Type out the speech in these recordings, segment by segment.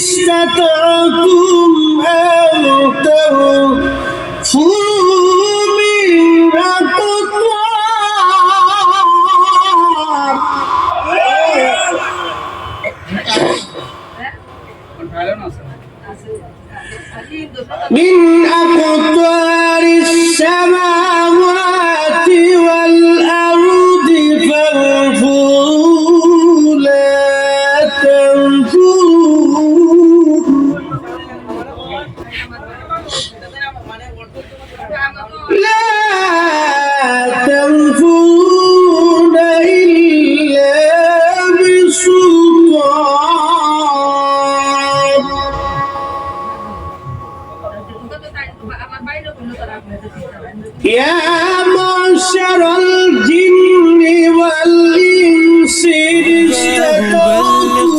استطعتم أن تنفذوا من أقطار السماوات والأرض فانفذوا لا تنفذون لا تنفذون إلا بسلطان يا معشر الجن والإنس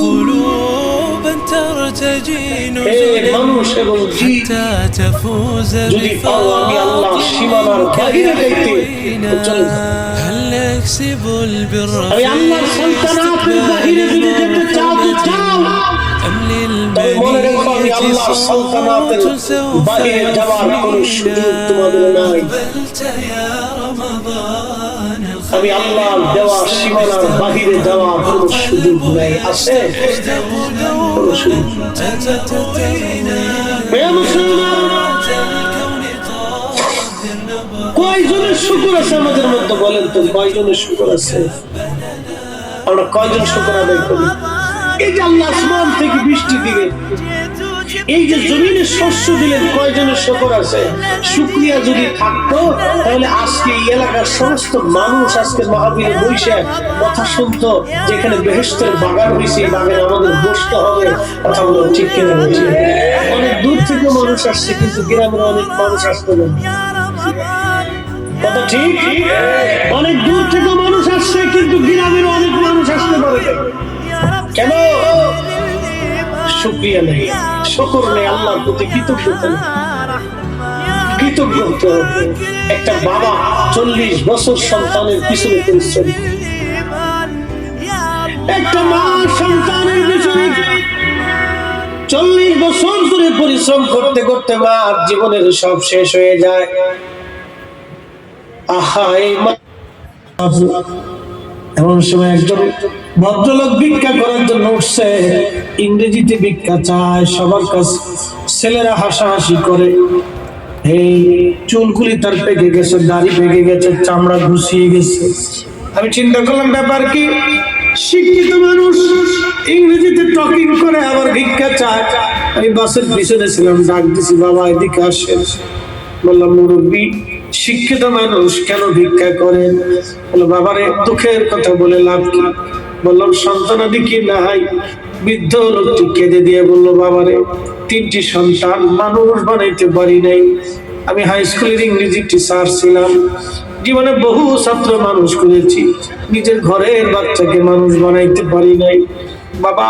قلوبا ترتجي نزلا حتى تفوز بفضل هل يكسب البر في أم للمنية صوت سوف قبلت يا رمضان আমি আল্লাহর দেওয়া সীমানার বাহিরে যাওয়ার কোনো সুযোগ নাই আছে কয়জনের শুকর আছে আমাদের মধ্যে বলেন তো কয়জনের শুকর আছে আমরা কয়জন শুকর আদায় করি এই যে আল্লাহ আসমান থেকে বৃষ্টি দিলেন এই যে জমিনে শস্য দিলেন কয়জনের শুকর আছে শুকরিয়া যদি থাকতো তাহলে আজকে এই এলাকার সমস্ত মানুষ আজকে মাহফিলে বসে কথা শুনতো যেখানে বেহেশতের বাগান হয়েছে এই বাগানে আমাদের বসতে হবে কথা বলো ঠিক কিনা বলছি অনেক দূর থেকে মানুষ আসছে কিন্তু গ্রামের অনেক মানুষ আসতে না কথা ঠিক অনেক দূর থেকে মানুষ আসছে কিন্তু গ্রামের অনেক মানুষ আসতে পারে কেন শুকরিয়া নেই শুকর নেই আল্লাহর প্রতি কৃতজ্ঞতা কৃতজ্ঞ হতে হবে একটা বাবা 40 বছর সন্তানের পিছনে পরিশ্রম একটা মা সন্তানের পিছনে 40 বছর ধরে পরিশ্রম করতে করতে মার জীবনের সব শেষ হয়ে যায় আহা এই এমন সময় একজন ভদ্রলোক ভিক্ষা করার জন্য উঠছে ইংরেজিতে ভিক্ষা চায় সবার কাছে ছেলেরা হাসাহাসি করে এই চুলগুলি তার পেকে গেছে দাড়ি পেকে গেছে চামড়া ঘুষিয়ে গেছে আমি চিন্তা করলাম ব্যাপার কি শিক্ষিত মানুষ ইংরেজিতে টকিং করে আবার ভিক্ষা চায় আমি বাসের পিছনে ছিলাম ডাক দিছি বাবা এদিকে আসেন বললাম মুরব্বী শিক্ষিত মানুষ কেন ভিক্ষা করেন বলে বাবারে দুঃখের কথা বলে লাভ কি বললাম সন্তানাদি কি নাই বৃদ্ধ লোকটি কেঁদে দিয়ে বললো বাবারে 3টি সন্তান মানুষ বানাইতে পারি নাই আমি হাই স্কুলের ইংরেজি টিচার ছিলাম জীবনে বহু ছাত্র মানুষ করেছি নিজের ঘরের বাচ্চাকে মানুষ বানাইতে পারি নাই বাবা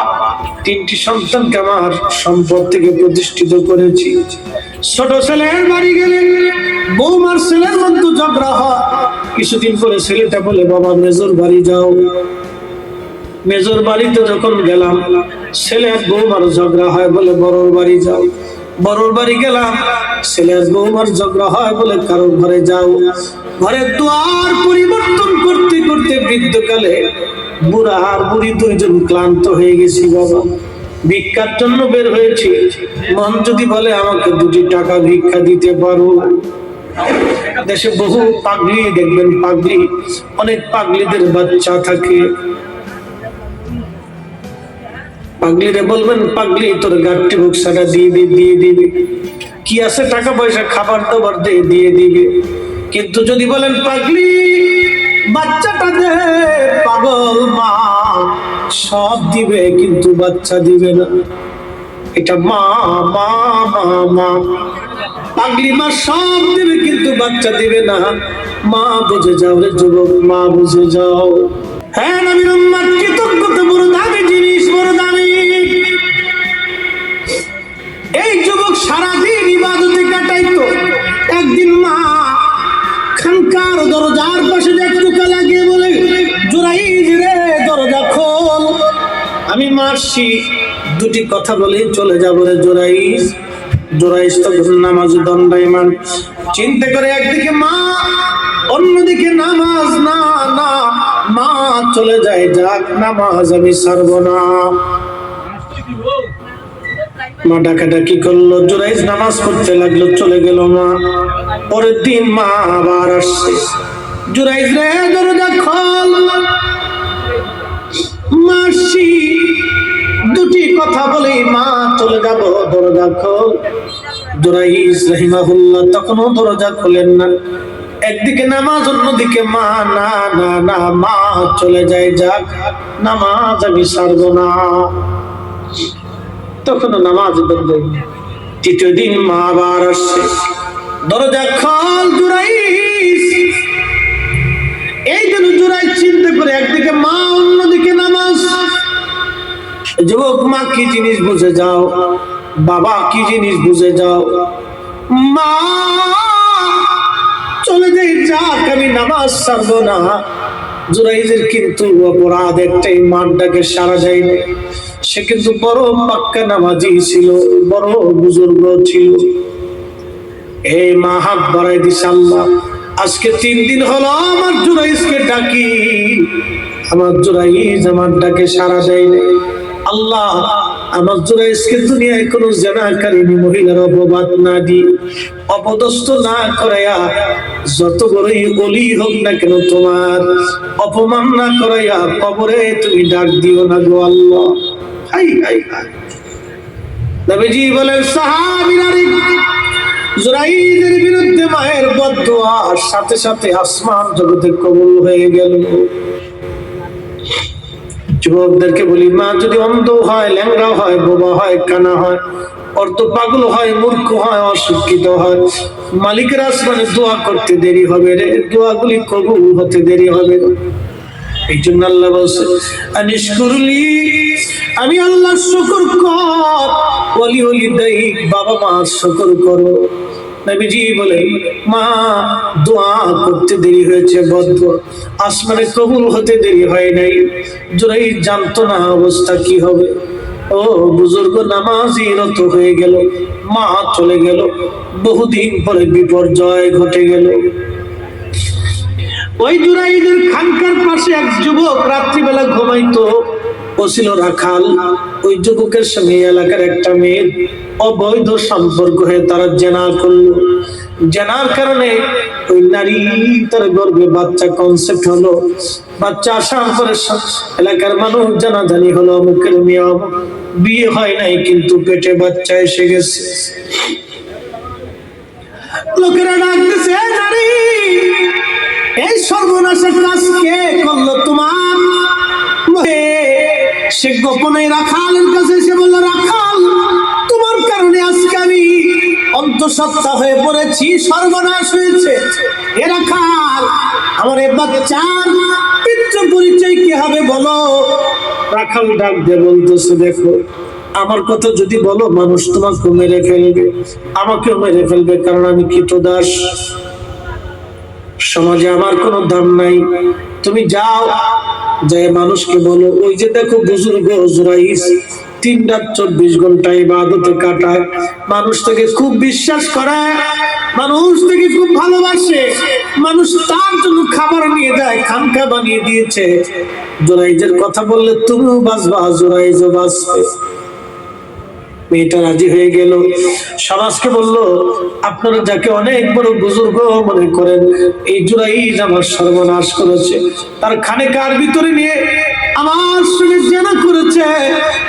3টি সন্তানকে আমার সম্পদ থেকে প্রতিষ্ঠিত করেছি ছোট ছেলের বাড়ি গেলে বৌমার ছেলের মধ্যে ঝগড়া হয় কিছুদিন পরে ছেলেটা বলে বাবা মেজর বাড়ি যাও মেজর বাড়িতে যখন গেলাম ছেলে আর বৌমার ঝগড়া হয় বলে বড়র বাড়ি যাও বড়র বাড়ি গেলাম ছেলে আর বৌমার ঝগড়া হয় বলে কারোর ঘরে যাও ঘরের দুয়ার পরিবর্তন করতে করতে বৃদ্ধকালে বুড়া আর বুড়ি দুইজন ক্লান্ত হয়ে গেছি বাবা ভিক্ষার জন্য বের হয়েছি মন যদি বলে আমাকে 2টি টাকা ভিক্ষা দিতে পারো দেশে বহু পাগলি দেখবেন পাগলি অনেক পাগলিদের বাচ্চা থাকে পাগলিরে বলবেন পাগলি তোর গাড়ি বুকসাটা দিয়ে দিবে কি আছে টাকা পয়সা খাবার দাবার দিয়ে দিবে কিন্তু যদি বলেন পাগলি বাচ্চাটা দে পাগল মা সব দিবে কিন্তু বাচ্চা দিবে না এটা মা মা মা মা পাগলি মা সব দিবে কিন্তু বাচ্চা দিবে না মা বুঝে যাও রে যুবক মা বুঝে যাও হ্যাঁ নবীর উম্মত কৃতজ্ঞতা বড় দামি জিনিস বড় দামি এই যুবক সারাদিন ইবাদতে কাটাইতো একদিন মা খানকার দরজার পাশে একটুকা লাগিয়ে বলে জুরাইজ রে দরজা খোল আমি মারছি দুটি কথা বলে চলে যাবো রে জোরাইস। জোরাইস তখন নামাজ দণ্ডায়মান, চিন্তা করে একদিকে মা, অন্যদিকে নামাজ। না না, মা চলে যায়, যাক, নামাজ আমি ছাড়বো না। মা ডাকাডাকি করলো, জোরাইস নামাজ পড়তে লাগলো, চলে গেল মা। পরের দিন মা আবার আসছে, জোরাইস রে দরজা খোল। মাসি দুটি কথা বলে মা চলে যাব, দরজা খোল। জোরাইস রাহিমাহুল্লাহ তখনও দরজা খোলেন না। একদিকে নামাজ, অন্যদিকে মা। না না না, মা চলে যায়, যাক, নামাজ আমি ছাড়বো না। তখনও নামাজ বন্ধ। তৃতীয় দিন মা আবার আসছে, দরজা খোল জোরাইস। এই জন্য জোরাইস চিন্তা করে একদিকে মা, অন্যদিকে নামাজ। যুবক, মা কি জিনিস বুঝে যাও, বাবা কি জিনিস বুঝে যাও। মা চলে যাই, যাক, আমি নামাজ ছাড়বো না। জোরাইজের কিন্তু অপরাধ একটাই, মার ডাকে সারা যায়নি। সে কিন্তু বড় পাক্কা নামাজি ছিল, বড় বুজুর্গ ছিল। এই মা হাত বাড়াই দিছে, আল্লাহ আজকে 3 দিন হলো আমার জোরাইজকে ডাকি, আমার জোরাইজ আমার ডাকে সারা দেয়নি। আল্লাহ আমার জোরাইজকে দুনিয়ায় কোনো জেনাকারিনী মহিলার অপবাদ না দিয়ে, অপদস্থ না করাইয়া, যত বড়ই ওলি হোক না কেন তোমার অপমান না করাইয়া কবরে তুমি ডাক দিও না গো আল্লাহ। হাই হাই হাই। নবীজি বলেন, সাহাবীরা জোরাইজের বিরুদ্ধে মায়ের বদদোয়ার সাথে সাথে আসমান জগতে কবুল হয়ে গেল। যুবকদেরকে বলি, মা যদি অন্ধ হয়, ল্যাংড়া হয়, বোবা হয়, কানা হয়, অর্ধ পাগল হয়, মূর্খ হয়, অশিক্ষিত হয়, মালিকের আসমানে দোয়া করতে দেরি হবে রে, দোয়াগুলি কবুল হতে দেরি হবে। এই জন্য আল্লাহ বলছে, আনিশকুরলি, আমি আল্লাহ শুকর কর, ওলি ওলি দেই, বাবা মা শুকর করো। নবীজি বলেন, মা দোয়া করতে দেরি হয়েছে, বদদোয়া আসমানে কবুল হতে দেরি হয় নাই। জোরাইজ জানতো না অবস্থা কি হবে। ও বুজুর্গ নামাজি রত হয়ে গেল, মা চলে গেল। বহুদিন পরে বিপর্যয় ঘটে গেল। ওই জোরাইজের খানকার পাশে এক যুবক রাত্রিবেলা ঘুমাইতো, ও ছিল রাখাল। ওই যুবকের সঙ্গে এলাকার একটা মেয়ের অবৈধ সম্পর্ক হয়ে তারা জেনা করলো। জেনার কারণে ওই নারী তার গর্ভে বাচ্চা কনসেপ্ট হলো। বাচ্চা আসার পরে এলাকার মানুষ জানাজানি হলো, অমুকের মেয়ে, বিয়ে হয় নাই কিন্তু পেটে বাচ্চা এসে গেছে। লোকেরা ডাকতেছে, নারী এই সর্বনাশের কাজ কে করলো তোমার? সে গোপনে রাখালের কাছে এসে বলল, রাখাল, তোমার কারণে আজকে আমি অন্তঃসত্ত্বা হয়ে পড়েছি, সর্বনাশ হয়েছে। এ রাখাল, আমার এ বাচ্চার পিতৃ পরিচয় কি হবে বলো? রাখাল ডাক দিয়ে বলতেছে, দেখো, আমার কথা যদি বলো মানুষ তোমাকে মেরে ফেলবে, আমাকেও মেরে ফেলবে, কারণ আমি কীটদাস, সমাজে আমার কোনো দাম নাই। তুমি যাও, যাই মানুষকে বলো, ওই যে দেখো বুজুর্গ জোরাইজ 3 রাত 24 ঘন্টা ইবাদতে কাটায়, মানুষ থেকে খুব বিশ্বাস করে, মানুষ থেকে খুব ভালোবাসে, মানুষ তার জন্য খাবার নিয়ে যায়, খানকা বানিয়ে দিয়েছে। জোরাইজের কথা বললে তুমিও বাঁচবা, জোরাইজও বাঁচবে। মেয়েটা রাজি হয়ে গেল। সমাজকে বলল, আপনারা যাকে অনেক বড় বুজুর্গ মনে করেন, এই জোরাইজ আমার সর্বনাশ করেছে, তার খানেকার ভিতরে নিয়ে আমার সঙ্গে জেনা করেছে,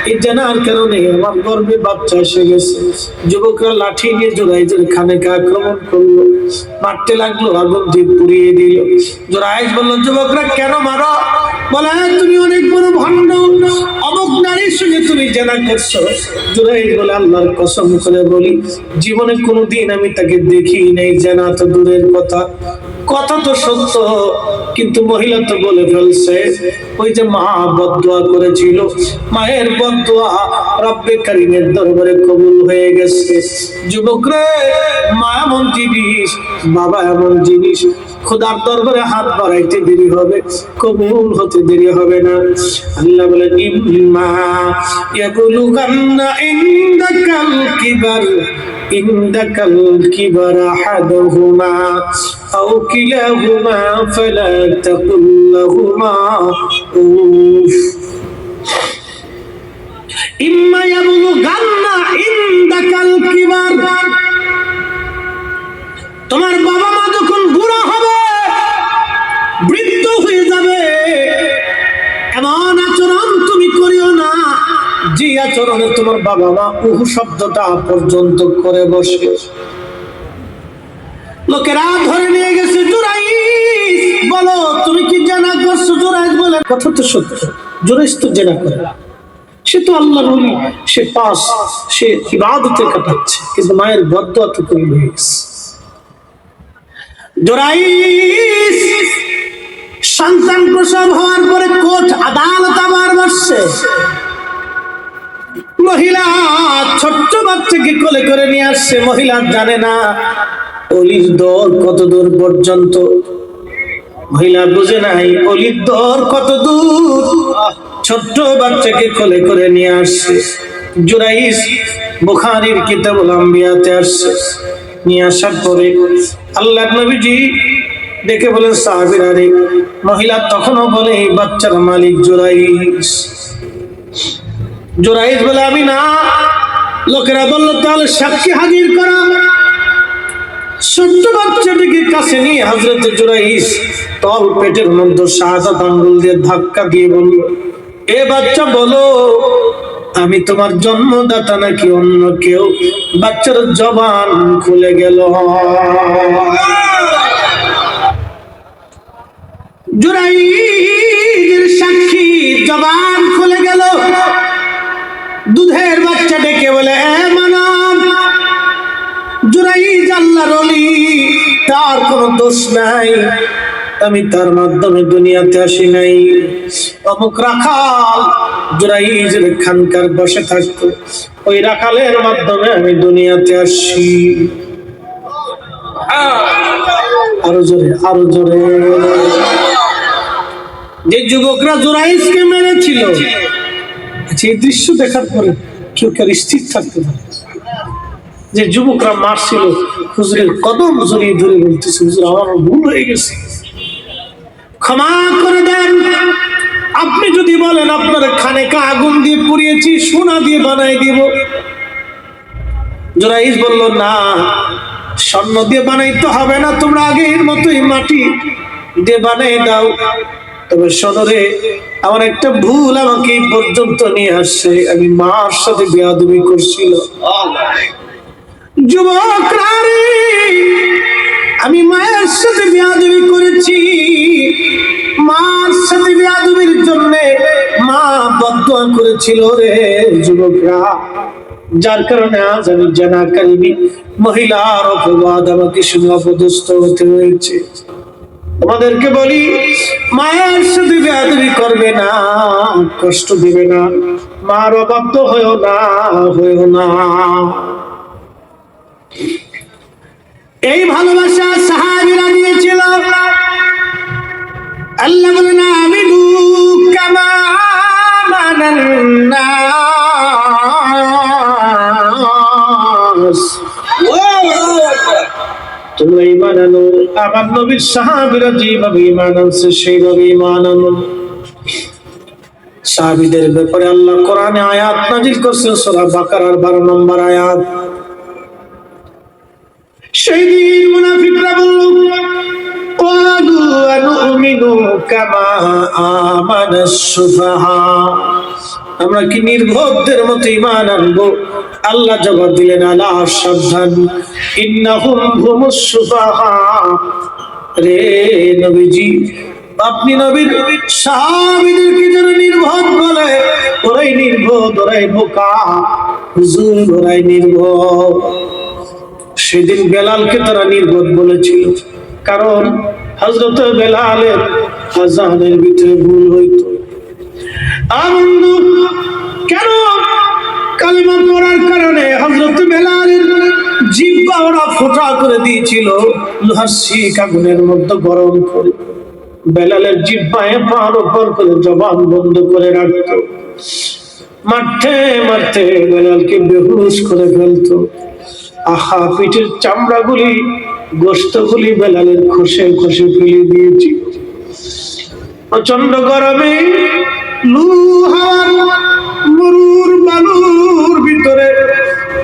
এই জেনার কারণে আমার গর্ভে বাচ্চা এসে গেছে। যুবকরা লাঠি নিয়ে জোরাইজের খানেকা আক্রমণ করলো, মারতে লাগলো, আগুন দিয়ে পুড়িয়ে দিল। জোরাইজ বলল, যুবকরা কেন মারো? বলে, তুমি অনেক বড় ভণ্ড, অমুক নারীর সঙ্গে তুমি জেনা করছো। জোরাইজ বলে, আল্লাহর কসম করে বলি, জীবনে কোনোদিন আমি তাকে দেখি নাই, জেনা তো দূরের কথা, কথা তো সত্য, কিন্তু মহিলা তো বলে ফেলছে। ওই যে মা বদদোয়া করেছিল, মায়ের বদদোয়া রব্বে কারীমের দরবারে কবুল হয়ে গেছে। যুবকরে, মা এমন জিনিস, বাবা এমন জিনিস, খোদার দরবারে হাত বাড়াইতে দেরি হবে, কবুল হতে দেরি হবে না। আল্লাহ বলেন ইম্মা ইয়াবলুগান্না ইনদাকাল কিবার আহাদুহুমা আও কিলাহুমা ফালা তাকুল লাহুমা উফ। ইম্মা ইয়াবলুগান্না ইনদাকাল কিবার, তোমার বাবা মা যখন বুড়া হবে, বৃদ্ধ হয়ে যাবে, এমন আচরণ তুমি করিও না যে আচরণে তোমার বাবা মা উহু শব্দটা পর্যন্ত করে বসে। লোকেরা ধরে নিয়ে গেছে, জুরাইস বলো তুমি কি জেনা করছো? জুরাইস বলে কথা তো সত্য, জুরাইস তো জেনা করে, সে তো আল্লাহর ওলি, সে পাস, সে ইবাদতে কাটাচ্ছে, কিন্তু মায়ের বদদুয়া তো কবুল হয়ে গেছে। জুরাইস সন্তান প্রসব হওয়ার পরে কোর্ট আদালত আবার বসছে। মহিলা ছোট্ট বাচ্চাকে কোলে করে নিয়ে আসছে। মহিলা জানে না অলির দর কত দূর পর্যন্ত, মহিলা বুঝে নাই অলির দর কত দূর। ছোট্ট বাচ্চাকে কোলে করে নিয়ে আসছে। জুরাইস বুখারীর কিতাবুল আম্বিয়াতে আসছে। নিয়ে আসার পরে আল্লাহর নবীজি দেখে বলেন সাহাবীরা রে, মহিলা তখনও বলে এই বাচ্চার মালিক জুরাইস। জুরাইস বলে আমি না। লোকেরা বলল তাহলে সাক্ষী হাজির করা। ছোট্ট বাচ্চাটিকে কাছে নিয়ে হযরত জুরাইস তল পেটের মধ্যে শাহাদাত আঙ্গুল দিয়ে ধাক্কা দিয়ে বলল, এ বাচ্চা বলো আমি তোমার জন্মদাতা নাকি অন্য কেউ? বাচ্চার জবান খুলে গেল। জুরাইদের সাক্ষী জবান খুলে গেল। দুধের বাচ্চা ডেকে বলে, এ মানব, জুরাইদ আল্লাহর ওলি, তার কোনো দোষ নাই, আমি তার মাধ্যমে দুনিয়াতে আসি নাই। অমুক রাখাল জুরাইদের খানকার বসে থাকতো, ওই রাখালের মাধ্যমে আমি দুনিয়াতে আসি। আরো জোরে, আরো জোরে। যে যুবকরা জুরাইদকে মেরেছিল, আচ্ছা এই দৃশ্য দেখার পরে কেউ কার স্থির থাকতে পারে? যে যুবকরা মারছিল, হুজুরের কদম জড়িয়ে ধরে বলতেছে, হুজুর আমার ভুল হয়ে গেছে, ক্ষমা করে দেন। আপনি যদি বলেন আপনার খানেকা আগুন দিয়ে পুড়িয়েছি, সোনা দিয়ে বানাই দিব। জুরাইদ বলল না, স্বর্ণ দিয়ে বানাইতে হবে না, তোমরা আগের মতোই মাটি দিয়ে বানাই দাও। তবে শোনো রে, আমার একটা ভুল আমাকে এই পর্যন্ত নিয়ে আসছে, আমি মার সাথে বেয়াদবি করছিল। যুবকরা রে, আমি মায়ের সাথে বেয়াদবি করেছি, মার সাথে বেয়াদবির জন্য মা বদদুয়া করেছিল রে। যুবকরা, যার কারণে আজ আমি জানাকারী মহিলার অপবাদ আমাকে শুনে অপদস্থ হতে হয়েছে। তোমাদেরকে বলি, মায়ের সাথে বেয়াদবি করবে না, কষ্ট দিবে না, মার অবাধ্য হয়েও না, হয়েও না। এই ভালোবাসা সাহাবীরা দিয়েছিল। আল্লাহ বলেন আমিনু কামা আমানান নাস, তোমরা ঈমান আনো, আমার নবীর সাহাবীরা যেভাবে ঈমান আনছে সেইভাবে ঈমান আনো। সাহাবীদের ব্যাপারে আল্লাহ কোরআনে আয়াত নাযিল করছেন, সূরা বাকারার 12 নম্বর আয়াত। সেই দিন মুনাফিকরা বলল, ক্বালু আনুমিনু কামা আমানাস সুফাহা, আমরা কি নির্বোধদের মতো ঈমান আনবো? আল্লাহ জবাব দিলেন, আলা সাবধান, ইন্নাহুম হুমুস সুফাহা। রে নবীজি, আপনি নবীর সাহাবীদেরকে যারা নির্বোধ বলে, ওরাই নির্বোধ, ওরাই বোকা। হুজুর, ওরাই নির্বোধ। সেদিন বেলালকে তারা নির্বোধ বলেছিল, কারণ হযরত বেলালের আযানের ভিতরে ভুল হইতো। কেন? কালিমা পড়ার কারণে হযরত বেলালের জিহ্বা ফোঁটা ফোঁটা করে দিয়েছিল লোহার শিক আগুনের মধ্যে গরম করে। বেলালের জিহ্বায় পার ওপর করে জবান বন্ধ করে রাখত। মারতে মারতে বেলালকে বেহুশ করে ফেলতো। আহা, পিঠের চামড়াগুলি গোশতগুলি বেলালের খসে খসে ফেলে দিয়েছিল। প্রচন্ড গরমে লুহার মরুর বালুর ভিতরে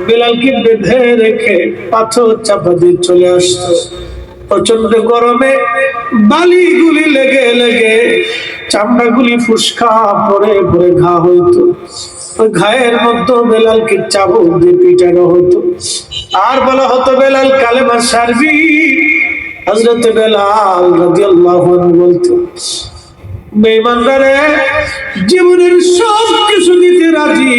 বেলালকে বেঁধে রেখে পাথর চাপা দিয়ে চলে আসতো। প্রচন্ড গরমে বালিগুলি লেগে লেগে চামড়াগুলি ফুসকা পরে পরে ঘা হইতো। ওই ঘায়ের মধ্যে বেলালকে চাবুক দিয়ে পিটানো হতো। আর বলা হতো, বেলাল কালেমা সারবি। হযরত বেলাল রাদিয়াল্লাহু আনহু বলতো, বেঈমানরা রে, জীবনের সব কিছু দিতে রাজি,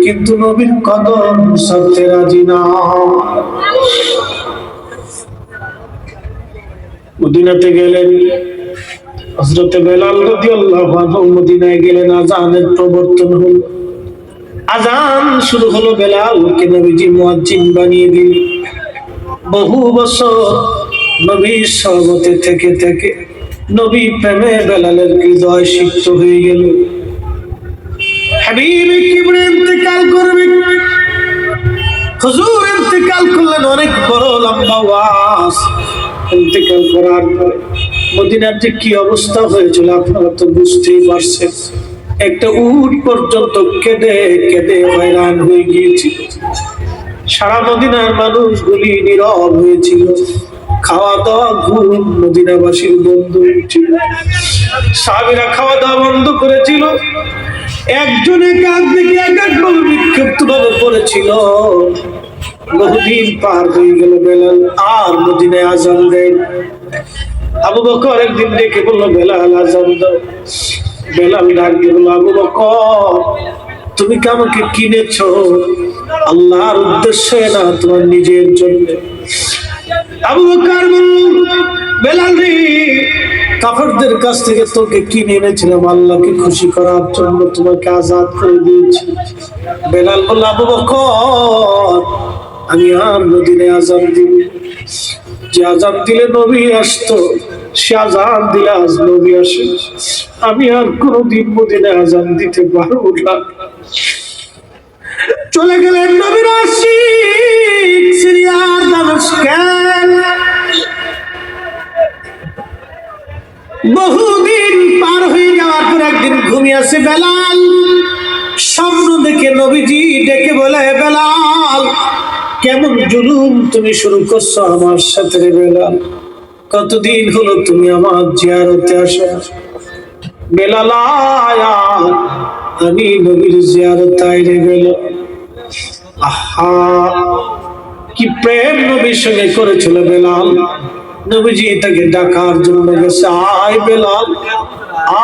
কিন্তু নবীর কদম ছাড়তে রাজি না। মদিনাতে গেলেন হযরত বেলাল রাদিয়াল্লাহু আনহু। মদিনায় গেলেন, আযানের প্রবর্তন হলো। আযান শুরু হলো। বেলালকে নবীজি মুয়াজ্জিন বানিয়ে দিলেন। বহু বছর নবীর সহবতে থেকে থেকে নবী প্রেমে বেলালের হৃদয় সিক্ত হয়ে গেল। হাবিবে কিবরে ইন্তেকাল করবে। হুজুর ইন্তেকাল করলেন, অনেক বড় লম্বা ওয়াজ। ইন্তেকাল করার পরে মদিনার যে কি অবস্থা হয়েছিল আপনারা তো বুঝতেই পারছেন। একটা উট পর্যন্ত কেঁদে কেঁদে হয়রান হয়ে গিয়েছিল। সারা মদিনার মানুষগুলি নীরব হয়েছিল। খাওয়া দাওয়া ঘুম মদিনাবাসীর বন্ধ হয়েছিল। সাহাবীরা খাওয়া দাওয়া বন্ধ করেছিল। একজনে কাঁধ থেকে এক গোল বিক্ষিপ্ত ভাবে পড়েছিল। বহুদিন পার হয়ে গেল, বেলাল আর মদিনায় আযান দেয়। আবু বকর একদিন ডেকে বললো, বেলাল আযান দাও। বেলাল ডাক দিয়ে বলল, আবু বকর, তুমি কি আমাকে কিনেছো আল্লাহর উদ্দেশ্যে না তোমার নিজের জন্য? আবু বকর বলল, বেলাল রে, কাফেরদের কাছ থেকে তোকে কিনে এনেছিলাম আল্লাহকে খুশি করার জন্য, তোমাকে আজাদ করে দিয়েছি। বেলাল বলল, আবু বকর, আমি আর মদিনায় আযান দিব। যে আযান দিলে নবী আসতো, সে আযান দিলে আজ নবী আসে। আমি আর কোনদিন মদিনায় আযান দিতে পারবো না। চলে গেলেন নবীর আশিক সিরিয়ার দামেস্কে। বহুদিন পার হয়ে যাওয়ার পর একদিন ঘুমিয়ে আসে বেলাল। স্বপ্ন দেখে নবীজি ডেকে বলে, বেলাল, কেমন জুলুম তুমি শুরু করছো আমার সাথে রে বেলাল? কতদিন হলো তুমি আমার জিয়ারতে আসো? বেলাল, আমি নবীর জিয়ারত আইরে গেল। আহা, কি প্রেম নবীর সঙ্গে করেছিল বেলাল। নবীজি তাকে ডাকার জন্য গেছে, আয় বেলাল,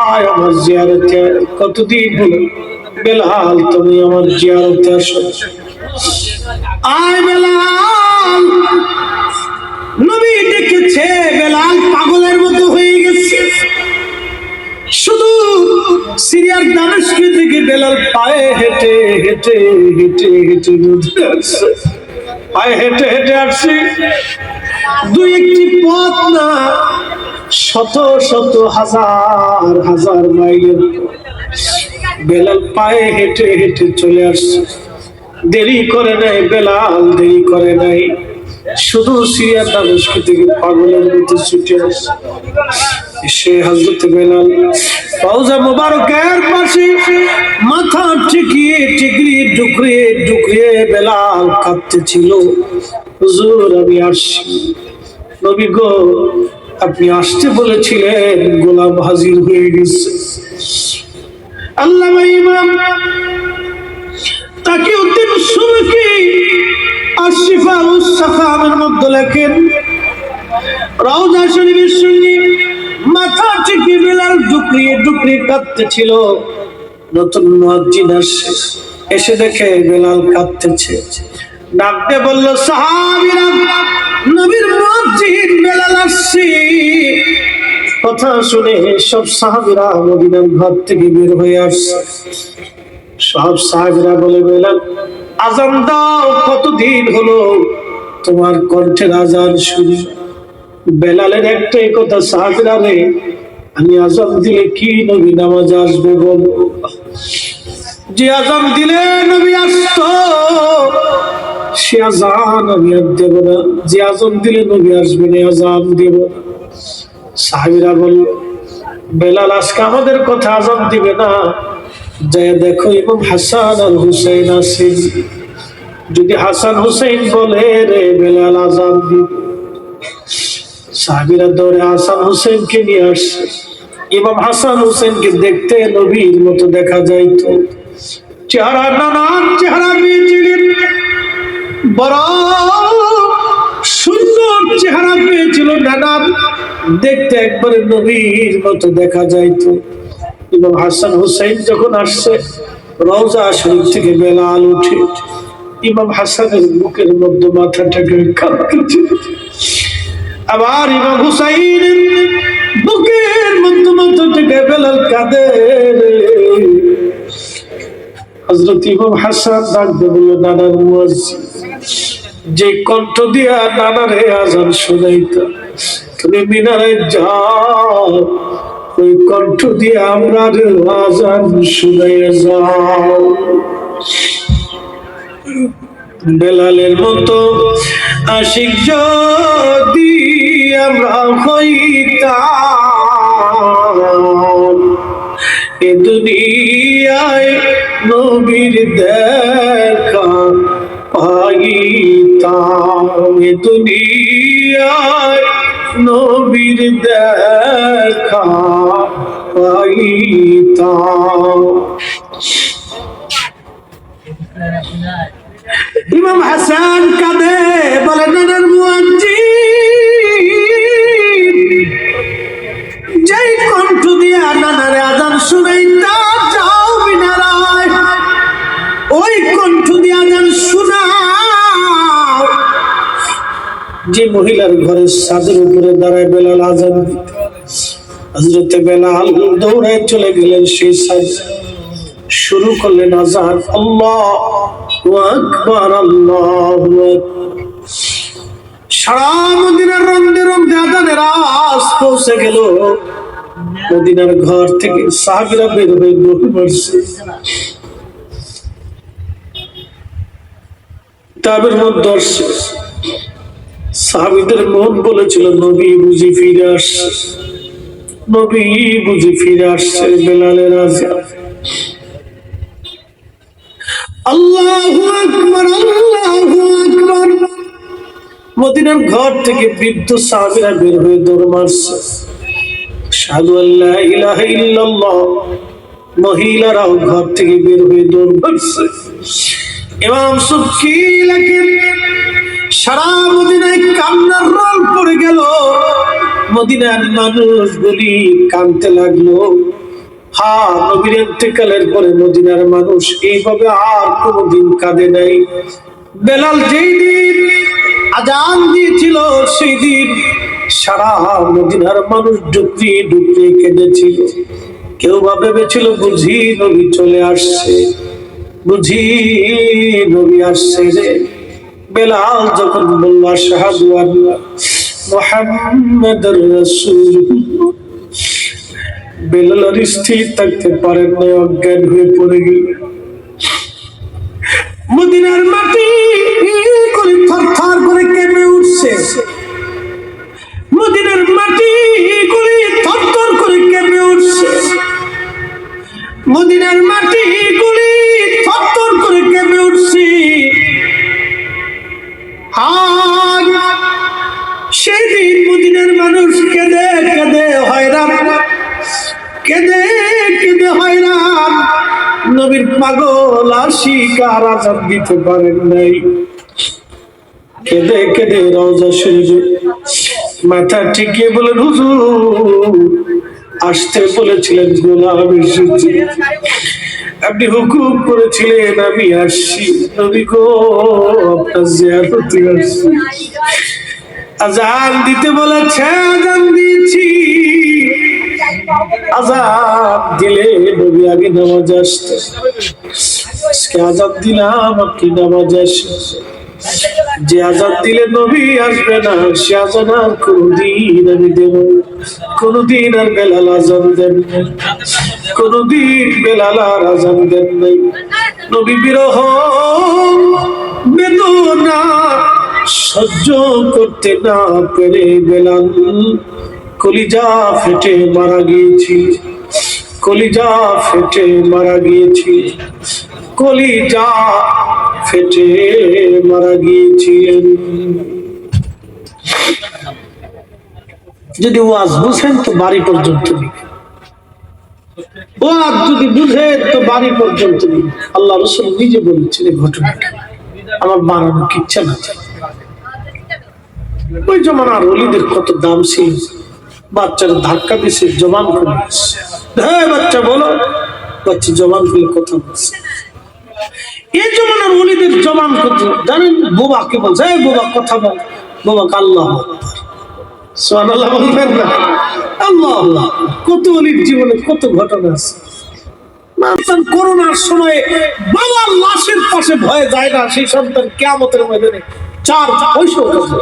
আয় আমার জিয়ারতে। কতদিন হলো বেলাল তুমি আমার জিয়ারতে আসো? আয় বেলাল। নবী দেখেছে বেলাল পাগলের মতো হয়ে গেছে। শুধু সিরিয়ার দামেস্ক থেকে বেলাল পায়ে হেঁটে হেঁটে হেঁটে হেঁটে আসছে। পায়ে হেঁটে হেঁটে আসছে। দুই একটি পথ না, শত শত হাজার হাজার মাইলের বেলাল পায়ে হেঁটে হেঁটে চলে আসছে। দেরি করে নাই বেলাল, দেরি করে নাই। শুধু সিরিয়ার দামেস্ক থেকে পাগলের মতো ছুটে আসছে। সে হযরত বেলাল রওজা মুবারকের পাশে মাথা ঠেকিয়ে ঠেকিয়ে ডুকরিয়ে ডুকরিয়ে বেলাল কাঁদতেছিল। হুজুর, আমি আসছি। নবী গো, আপনি আসতে বলেছিলেন, গোলাম হাজির হয়ে গেছে। আল্লামা ইমাম তাকিউদ্দিন সুবকি আশিফা উস সাখামের মধ্যে লেখেন, রওজা শরীফের সঙ্গে মাথা ঠেকিয়ে বেলাল ডুকরিয়ে ডুকরিয়ে কাঁদতেছিল। নতুন মুয়াজ্জিন আসে, এসে দেখে বেলাল কাঁদতেছে। ডাক দিয়ে বলল, সাহাবীরা, নবীর মুয়াজ্জিন বেলাল আসছে। কথা শুনে সব সাহাবীরা মদিনার ঘর থেকে বের হয়ে আসছে। সব সাহাবীরা বলে, বেলাল আযান দাও, কতদিন হলো তোমার কণ্ঠের আজান শুনি। বেলালের একটাই কথা, সাহাবীরা রে, আমি আজান দিলে কি নবী নামাজে আসবে বলো? যে আজান দিলে নবী আসতো সে আজান আমি আর দেব না, যে আজান দিলে নবী আসবে না আজান দেব না। সাহাবীরা বলল, বেলাল আজকে আমাদের কথা আজান দিবে না, যাই দেখো ইমাম হাসান আর হুসাইন আছে, যদি হাসান হুসাইন বলে রে বেলাল আজান দিবে। সাহাবীরা দৌড়ে হাসান হুসাইনকে নিয়ে আসছে। ইমাম হাসান হুসাইনকে দেখতে নবীর মতো দেখা যাইত, চেহারা নানান চেহারা পেয়েছিলেন, বড় সুন্দর চেহারা পেয়েছিল নানান, দেখতে একবারে নবীর মতো দেখা যাইত। ইমাম হাসান হুসাইন যখন আসছে, রওজা শরীফ থেকে বেলাল উঠে ইমাম হাসানের বুকের মধ্যে মাথাটাকে কাঁপতেছে, আবার ইমাম হুসাইনের বুকের মধ্যে মাথাটাকে বেলাল কাঁদে। হযরত ইমাম হাসান ডাকতে বলল, নানার মুয়াজ্জিন, যে কণ্ঠ দিয়া নানারে আজান শোনাইতা, তুমি মিনারে যাও, ওই কণ্ঠ দিয়ে আমরা আজান শুনাইয়া যাও। বেলালের মতো আশিক যদি আমরা হইতাম, এ দুনিয়ায় নবীর দেখা পাইতাম, এ দুনিয়ায় নবীর দেখা পাইতাম। ইমাম হাসান কাঁদে, বলে, নানার মুয়াজ্জিন, যেই কণ্ঠ দিয়া নানারে আজান শুনাইতা যাও মিনারায়, ওই কণ্ঠ দিয়ে আজান শুনাও। যে মহিলার ঘরের ছাদের উপরে দাঁড়ায় বেলাল আজান দিত, হযরতে বেলাল দৌড়ায় চলে গেলেন সেই ছাদে, শুরু করলেন আজান, আল্লাহু আকবার, আল্লাহু আকবার। সারা মদিনার রন্ধে রন্ধে আজানের আওয়াজ পৌঁছে গেল। মদিনার ঘর থেকে সাহাবীরা বের হয়ে দৌড় মারছে। তাদের মধ্যে আসছে, সাহাবীদের মন বলেছিল নবী বুঝি ফিরে আসছে, নবী বুঝি ফিরে আসছে। বেলালের আজান, আল্লাহু আকবার, আল্লাহু আকবার। মদিনার ঘর থেকে বৃদ্ধ সাহাবীরা বের হয়ে দৌড় মারছে, আশহাদু আল্লা ইলাহা ইল্লাল্লাহ। মহিলারাও ঘর থেকে বের হয়ে দৌড় মারছে। ইমাম সুবকি লাগেন, সারা মদিনায় কান্নার রোল পড়ে গেল। মদিনার মানুষগুলি কাঁদতে লাগলো। নবীর ইন্তেকালের পরে মদিনার মানুষ এইভাবে আর কোনোদিন কাঁদে নাই। বেলাল যেই দিন আজান দিয়েছিল সেই দিন সারা মদিনার মানুষ ডুকরিয়ে ডুকরিয়ে কেঁদেছিল। কেউ বা ভেবেছিল বুঝি নবী চলে আসছে, বুঝি নবী আসছে রে। বেলাল যখন বলল আশহাদু আন্না মুহাম্মাদুর রাসূলুল্লাহ, বেলাল আর স্থির থাকতে পারেন না, অজ্ঞান হয়ে পড়ে গেল। মদিনার মাটি করে থরথর করে কেঁপে উঠছে, মদিনার মাটি করে থরথর করে কেঁপে উঠছে, মদিনার মাটি করে থরথর করে কেঁপে উঠছে। সেদিন মদিনার মানুষ কেঁদে কেঁদে হয়রান, কেঁদে কেঁদে হয়রান। নবীর পাগল আশিক আর আজান দিতে পারেন নাই। কেঁদে কেঁদে রওজা শরীফে মাথা ঠেকিয়ে বলেন, হুজুর আসতে বলেছিলেন, গোলাম এসেছে, আপনি হুকুম করেছিলেন আমি আসছি। নবী গো আপনার জিয়ারতে আসছি। আজান দিতে বলেছে, আজান দিয়েছি। আজান দিলে নবী আগে নামাজে আসতেন, আজকে আজান দিলাম আপনি নামাজে আসেন। যে আজান দিলে নবী আসবে না, সে আজান আর কোনদিন আমি দেব। কোনদিন আর বেলাল আজান দেন নাই, কোনদিন বেলাল আর আজান দেন নাই। নবী বিরহ বেদনা সহ্য করতে না পেরে বেলাল কলিজা ফেটে মারা গিয়েছি, কলিজা ফেটে মারা গিয়েছি, কলিজা ফেটে মারা গিয়েছিলেন। যদি ওয়াজ বুঝেন তো বাড়ি পর্যন্ত নিবে, ওয়াজ যদি বুঝেন তো বাড়ি পর্যন্ত নিবে। আল্লাহ রাসূল নিজে বলেছেন এই ঘটনাটা, আমার বানানো কিচ্ছা না। ওই জমানার ওলিদের কত দাম ছিল, বাচ্চারা ধাক্কা দিছে জবান খুলে, হ্যাঁ বাচ্চা বলো, বাচ্চা জবান খুলে কথা বলছে। এই জমানার ওলিদের জবান কত জানেন, বোবাকে বলছে এই বোবা কথা বল, বোবাকে আল্লাহ সুবহানাল্লাহ বলবেন না, আল্লাহ আল্লাহ। কত ওলির জীবনে কত ঘটনা আছে। করোনার সময় বাবার লাশের পাশে ভয়ে যায় না, সেই সন্তান কিয়ামতের ময়দানে 4 পয়সা উঠে।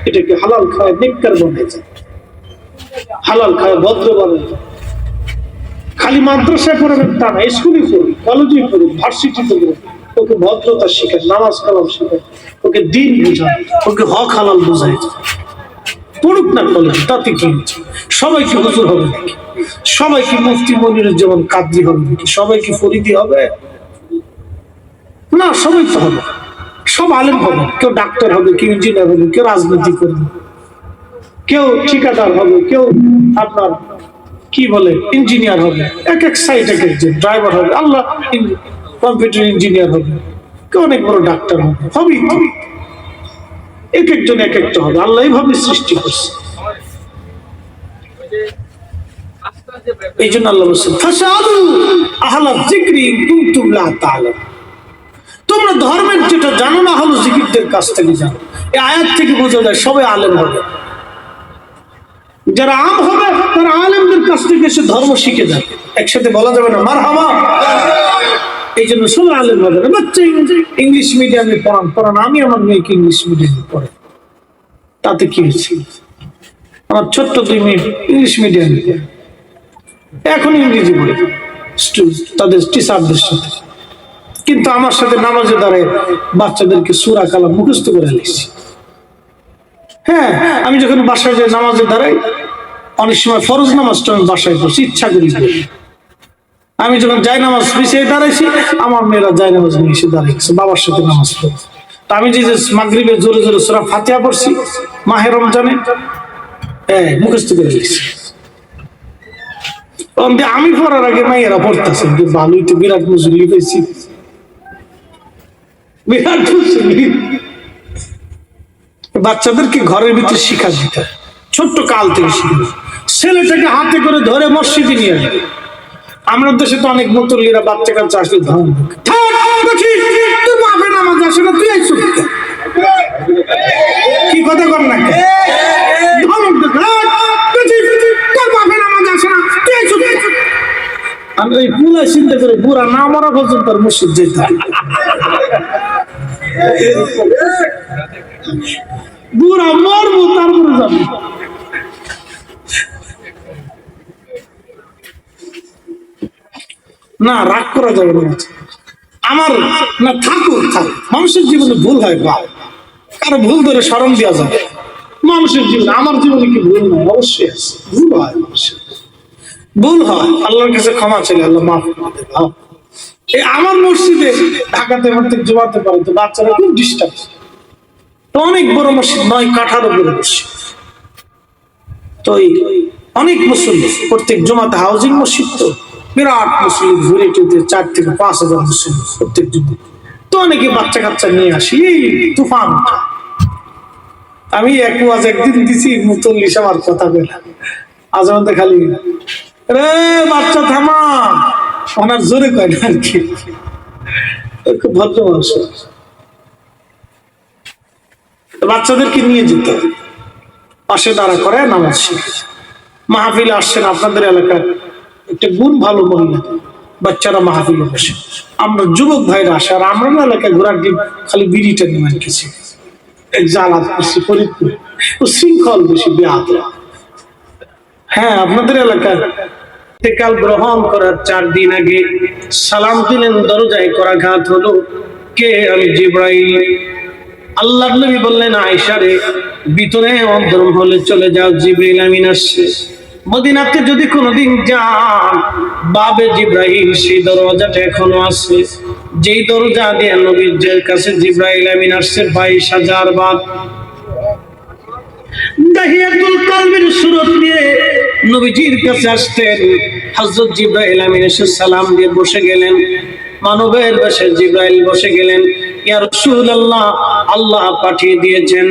এটাকে হালাল খায় নেককার বানায় যায়, হালাল খায় ভদ্র বানায় যায়। খালি মাদ্রাসায় পড়বেন তা না, স্কুলে পড়ুন, কলেজে পড়ুন, ভার্সিটিতে পড়ুন, ওকে ভদ্রতা শেখায়, নামাজ কালাম শেখায়, ওকে দিন বোঝায়, ওকে হক হালাল বোঝায়। পড়ুক না কলেজে, তাতে কি হচ্ছে? সবাই কি হুজুর হবে নাকি? সবাই কি মুফতি মনিরুল যেমন কাদরি হবে নাকি? সবাই কি ফরিদি হবে না? সবাই তো হবে, সব আলেম হবে। কেউ ডাক্তার হবে, কেউ ইঞ্জিনিয়ার হবে, কেউ রাজনীতি করবে, কেউ ঠিকাদার হবে, কেউ আপনার কি বলে ইঞ্জিনিয়ার হবে, এক এক সাইড এক একজন ড্রাইভার হবে, আল্লাহ কম্পিউটার ইঞ্জিনিয়ার হবে, কেউ অনেক বড় ডাক্তার হবে, হবেই তো। এক একজন এক একটা হবে, আল্লাহ এইভাবে সৃষ্টি করছে। এই জন্য আল্লাহ বলছেন ফাসআলু আহলা যিকরি ইন কুনতুম লা তা'লামুন, তোমরা ধর্মের যেটা জানো না হলো জিকিরদের কাছ থেকে জানো। এই আয়াত থেকে বোঝা যায় সবাই আলেম হবে। যারা আম হবে তারা আলেমদের কাছ থেকে এসে ধর্ম শিখে যাবে, একসাথে বলা যাবে না মারহাবা। এই জন্য সবাই আলেম হবে না। বাচ্চা ইংলিশ মিডিয়ামে পড়ান, আমি আমার মেয়েকে ইংলিশ মিডিয়ামে পড়াই, তাতে কি হয়েছে? আমার ছোট্ট 2 মেয়ে ইংলিশ মিডিয়ামে এখন ইংরেজি পড়ে তাদের টিচারদের সাথে, কিন্তু আমার সাথে নামাজে দাঁড়ায় বাচ্চাদেরকে সূরা কালাম মুখস্থ করে লিখছি। হ্যাঁ, আমি যখন বাসায় যাই নামাজে দাঁড়াই, অনেক সময় ফরজ নামাজটা আমি বাসায় পড়ছি ইচ্ছা করি। আমি যখন যাই নামাজ পিছিয়ে দাঁড়াইছি, আমার মেয়েরা যাই নামাজ নিয়ে এসে দাঁড়িয়েছে বাবার সাথে নামাজ পড়ে। তা আমি যে মাগরিবে জোরে জোরে সূরা ফাতিহা পড়ছি মাহে রমজানে, হ্যাঁ মুখস্থ করে লিখছি। আমি পড়ার আগে মাইয়েরা পড়তেছে, ভালোই তো বিরাট মুসল্লি পেয়েছি, বিরাট মুসল্লি। বাচ্চাদেরকে ঘরের ভিতরে শিক্ষা দিতে, ছোট্ট কাল থেকে শিখবে। ছেলেটাকে হাতে করে ধরে মসজিদে নিয়ে যাবে। আমরা দেশে তো অনেক মুসল্লিরা বাচ্চা কাচ্চা আসলে ধর্ম তুই বাপে নামাজ আসে না, তুই আইসো কি কথা কর না, আমি ওই পুরা চিন্তা করে পুরা না মরা পর্যন্ত আর মসজিদ যেতে বুড়া মরবো তারপরে যাবো। না রাগ করা যাবে না, আমার না থাকুক। মানুষের জীবনে ভুল হয়, কারো ভুল ধরে স্মরণ দেওয়া যাবে। মানুষের জীবনে, আমার জীবনে কি ভুল নয়? অবশ্যই আছে, ভুল হয়, মানুষের ভুল হয়। আল্লাহর কাছে ক্ষমা চাইলে আল্লাহ মাফ করে দেবে। এই আমার মসজিদে ঢাকাতে প্রত্যেক জুমাতে পারে তো বাচ্চারা খুব ডিস্টার্ব। অনেক বড় মসজিদ, 9 কাঠার উপরে মসজিদ, তো অনেক মুসল্লি প্রত্যেক জুমাতে, হাউজিং মসজিদ তো বিরাট মুসলিম ঘুরে টুতে 4 থেকে 5 হাজার মুসলিম প্রত্যেক জুমা। তো অনেকে বাচ্চা কাচ্চা নিয়ে আসি, তুফান। আমি একদিন দিছি মুতল্লি আমার কথা বলে আজ আমাদের খালি রে বাচ্চা থামা, ওনার জোরে কয় না আর কি, খুব ভদ্র মানুষ। বাচ্চাদেরকে নিয়ে যেতে পাশে দাঁড়া করে নামাজ শিখে। মাহফিলে আসছেন আপনাদের এলাকার একটা গুণ ভালো মহিলা, বাচ্চারা মাহফিলে বসে, আমরা যুবক ভাইরা আসে, আর আমরা না এলাকায় ঘোরার দিন খালি বিড়িটা নিয়ে রেখেছি, জালাত করছি ফরিদপুর, ও শৃঙ্খল বেশি বেহাত। হ্যাঁ, আপনাদের এলাকায় কাল গ্রহণ করার 4 দিন আগে সালাম দিলেন, দরজায় করাঘাত হলো। কে? আমি জিব্রাইল। আল্লাহর নবী বললেন, আয়েশা রে, ভিতরে অন্তরম হলে চলে যাও, জিবরিল আমিন আসছে। মদিনাতে যদি কোনোদিন যান, বাবে জিব্রাইল সেই দরজাটা এখনো আছে, যেই দরজা দিয়ে নবীর কাছে জিব্রাইল আমিন আসছে 22,000 বার। দাহিয়াতুল কলবের সুরত দিয়ে নবীজির কাছে আসতেন। হযরত জিব্রাইল আমিন এসে সালাম দিয়ে বসে গেলেন, মানবের বেশে জিব্রাইল বসে গেলেন। ইয়া রাসূলুল্লাহ, আল্লাহ পাঠিয়ে দিয়েছেন,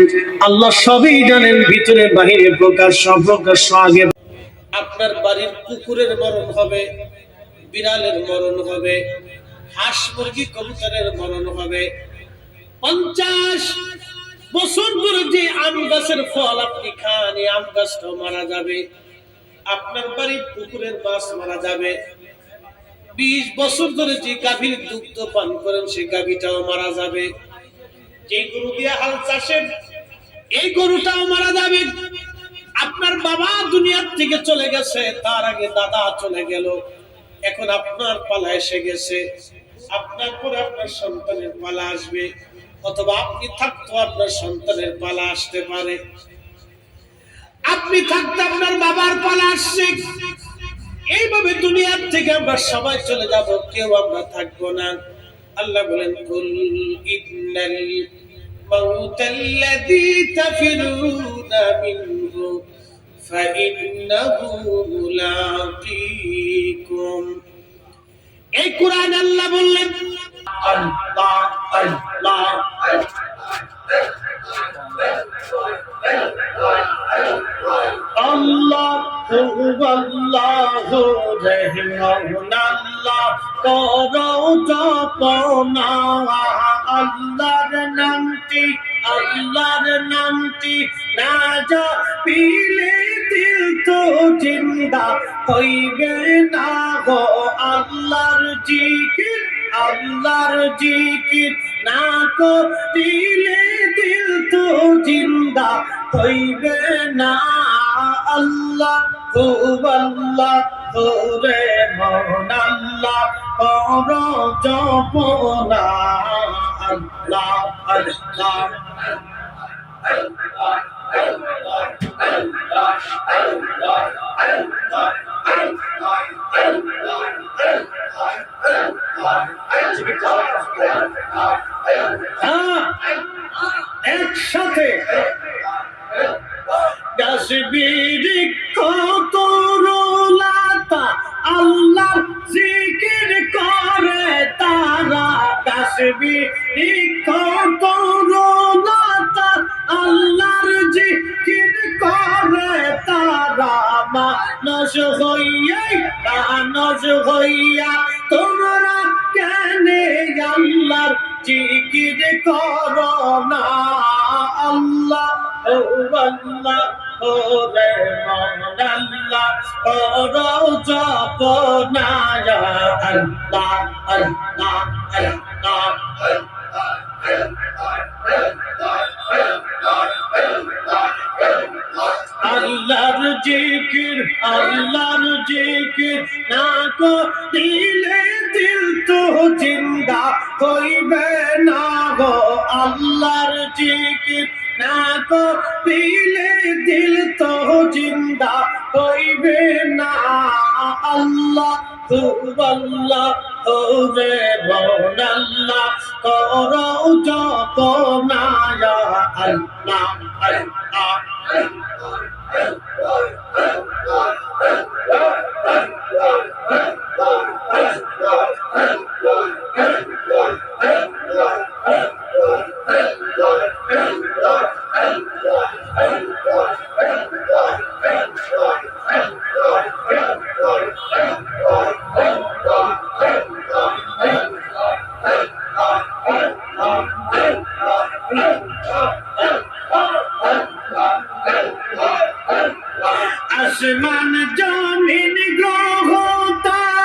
আল্লাহ সবই জানেন, ভিতরে বাহিরে প্রকাশ্য অপ্রকাশ্য। আগে আপনার বাড়ির কুকুরের মরণ হবে, বিড়ালের মরণ হবে, হাঁস মুরগি কবুতরের মরণ হবে। 50 বছর ধরে যে আম গাছের ফল আপনি খান, এই আম গাছটাও মারা যাবে। আপনার বাড়ির পুকুরের মাছ মারা যাবে। 20 বছর ধরে যে গাভীর দুগ্ধ পান করেন, সেই গাভীটাও মারা যাবে। যে গরু দিয়ে হাল চাষেন, এই গরুটাও মারা যাবে। আপনার বাবা দুনিয়ার থেকে চলে গেছে, তার আগে দাদা চলে গেল, এখন আপনার পালা এসে গেছে। আপনার পরে আপনার সন্তানের পালা আসবে, অথবা আপনি থাকতো আপনার সন্তানের পালা আসতে পারে। আপনি থাকতে আপনার বাবার পালা আসছে। এইভাবে দুনিয়ার থেকে আমরা সবাই চলে যাব, কেউ আমরা থাকবো না। আল্লাহ বলেন, কুল ইন্নাল মাউতাল্লাযী তাফিরুনা মিনহু ফাইন্নাহু মুলাকীকুম। এই কোরআন আল্লাহ বললেন, আল্লাহ আল্লাহ আল্লাহু রহমানুল্লাহ, করো জপনা আল্লাহর নামটি, আল্লাহর নামটি না জপিলে দিল তো জিন্দা হইবে না গো। আল্লাহর জিকির, আল্লাহর জিকির না করিলে দিল তো জিন্দা হইবে না। আল্লাহ হু আল্লাহ রে মন আল্লাহ করো জপনা আল্লাহ আল্লাহ। একসাথে গাছবিরি কত রোলাতা আল্লাহ জিকির করে তারা, গাছবিরি কত রোলাতা আল্লাহর জিকির করে তারা। মানুষ হইয়া তোমরা কেন আল্লাহর জিকির করো না? আল্লাহ ও আল্লাহ রে মন আল্লাহ করো জপনা আল্লাহ আল্লাহ আল্লাহ। আল্লাহর জিকির, আল্লাহর জিকির না করিলে দিল তো জিন্দা হইবে না গো। আল্লাহর জিকির না করিলে দিল তো জিন্দা হইবে না। আল্লাহ হু আল্লাহ রে মন আল্লাহ করো জপনা আল্লাহ আল্লাহ। আসমান জমিন গ্রহ তারা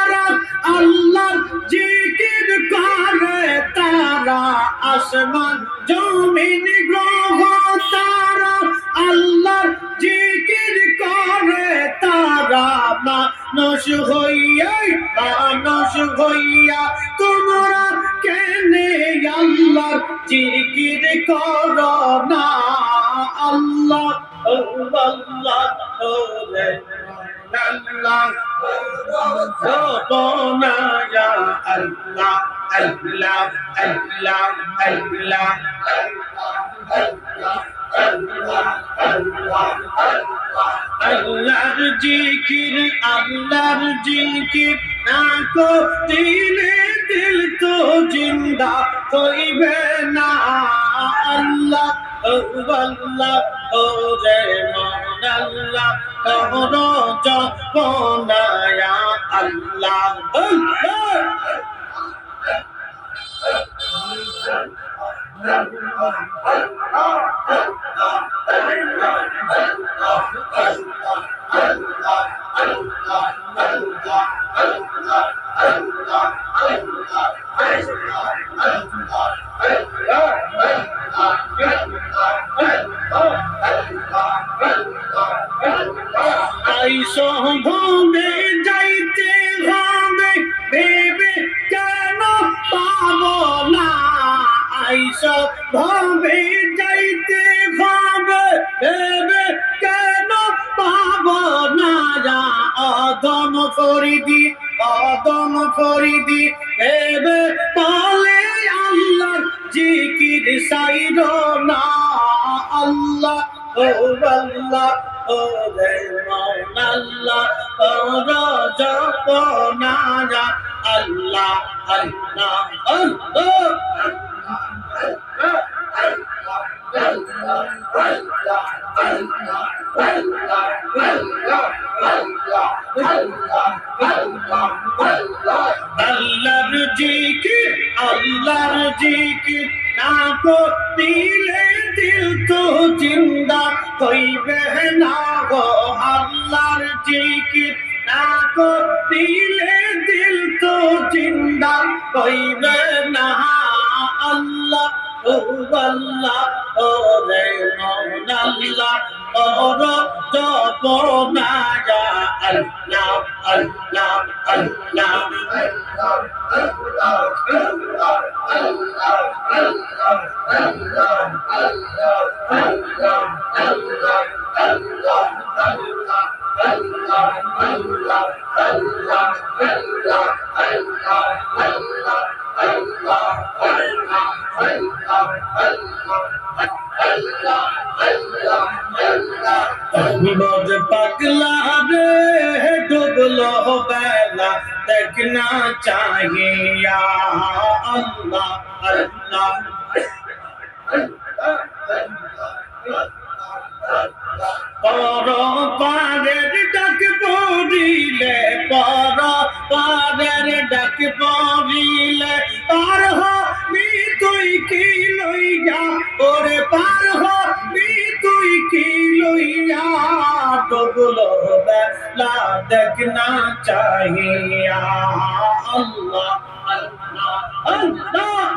আসমান জমিন গ্রহ তারা আল্লাহর জিকির করে তারা মানুষ হইয়া তোমরা কেনে আল্লাহর জিকির করো না আল্লাহ আল্লাহ ওরে আল্লাহ রব্বানা ইয়া আল্লাহ আল্লাহ আল্লাহ আল্লাহ আল্লাহর জিকির না করিলে দিল তো জিন্দা হইবে না আল্লাহ আল্লাহ ওরে মন আল্লাহ করো জপনা ইয়া আল্লাহ আল্লাহ আইসো ভবে যাইতে হবে ভেবে কেন পাবো না আইসো ভবে যাইতে হবে ভেবে কেন পাবো না অদম করিদি ভেবে বলে আল্লাহর জিকির সাইরো না আল্লাহ ও আল্লাহ ও রে মন আল্লাহ করো জপনা আল্লাহ আল্লাহ আল্লাহ আল্লাহর জিকির না করিলে দিল তো জিন্দা হইবে না গো আল্লাহর জিকির না করিলে দিল তো জিন্দা হইবে না আল্লাহ ও আল্লাহ ওরে মন আল্লাহ ওরে জপনা ইয়া আল্লাহ আল্লাহ আল্লাহ বদ পাগলা রে ডুবলো বেলা দেখনা চাহিয়া আল্লাহ আল্লাহ পর পারের ডাক পড়িলে পর পারের ডাক পড়িলে পার হবি তুই কি লইয়া ওরে পার হবি তুই কি লইয়া ডুবলো বেলা দেখনা চাহিয়া আল্লাহ আল্লাহ আল্লাহ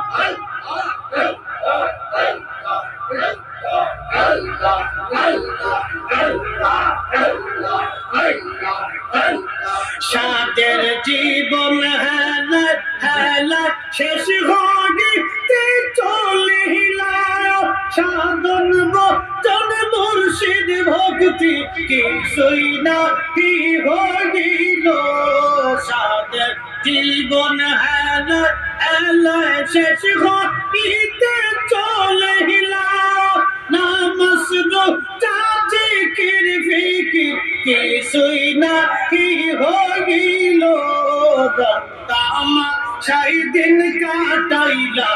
সাদের জীবন হেলা হেলা শেষ হইতে চলিলা সাধন বচন মুর্শিদ ভক্তি কিছুই না কি হইল সাদের জীবন হেলা হেলা শেষ হইতে চলিলা নামাজ রোজা জিকির ফিকির কিছুই না কি হইল তামাশায় দিন কাটাইলা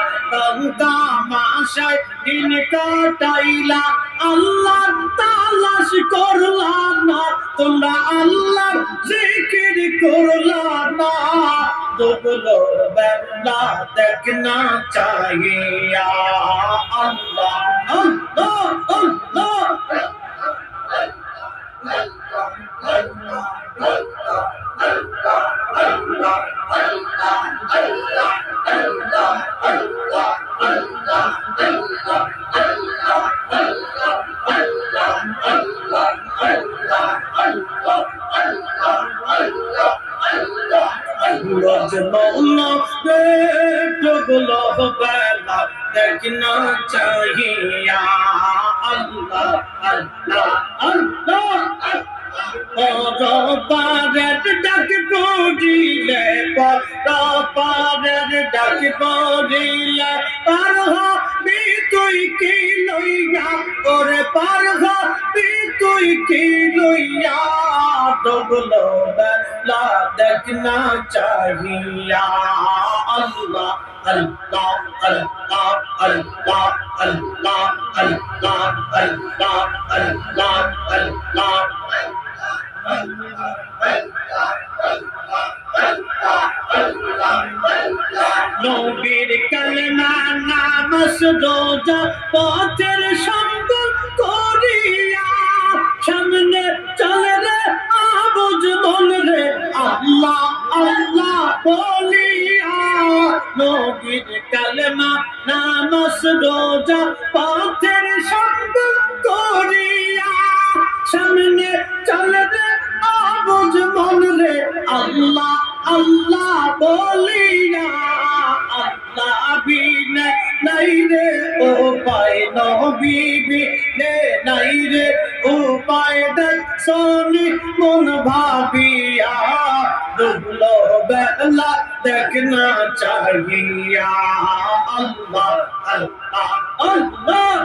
তামাশায় দিন কাটাইলা আল্লাহর তালাশ করলা না তোমরা আল্লাহর জিকির করলা না ডুবলো বেলা দেখনা চাহিয়া আল্লাহ আল্লাহ আল্লাহ मौला बेटगुलो बेला देखना चाहिए अल्लाह अल्लाह अल्लाह পারের ডাক পড়িলে পারের ডাক পড়িলে পার হবি তুই কি লইয়া ওরে পার হবি তুই কি লইয়া ডগলো বেলা দেখনা চাহিয়া আল্লাহ আল্লাহ আল্লাহ আল্লাহ আল্লাহ আল্লাহ আল্লাহ আল্লাহ আল্লাহ নবীর কালেমা নামাজ রোজা পথের সম্বল করিয়া সামনে চলে রে আবুজ মন রে আল্লাহ আল্লাহ বলিয়া নবীর কালেমা নামাজ রোজা পথের সম্বল করিয়া সামনে চলে রে আবুজ মন রে আল্লাহ আল্লাহ বলিয়া আল্লাহ বিনে নাই রে উপায় নবী বিনে নাই রে উপায় দেখছনি মন ভাবিয়া ডুবলো বেলা দেখনা চাহিয়া আল্লাহ আল্লাহ আল্লাহ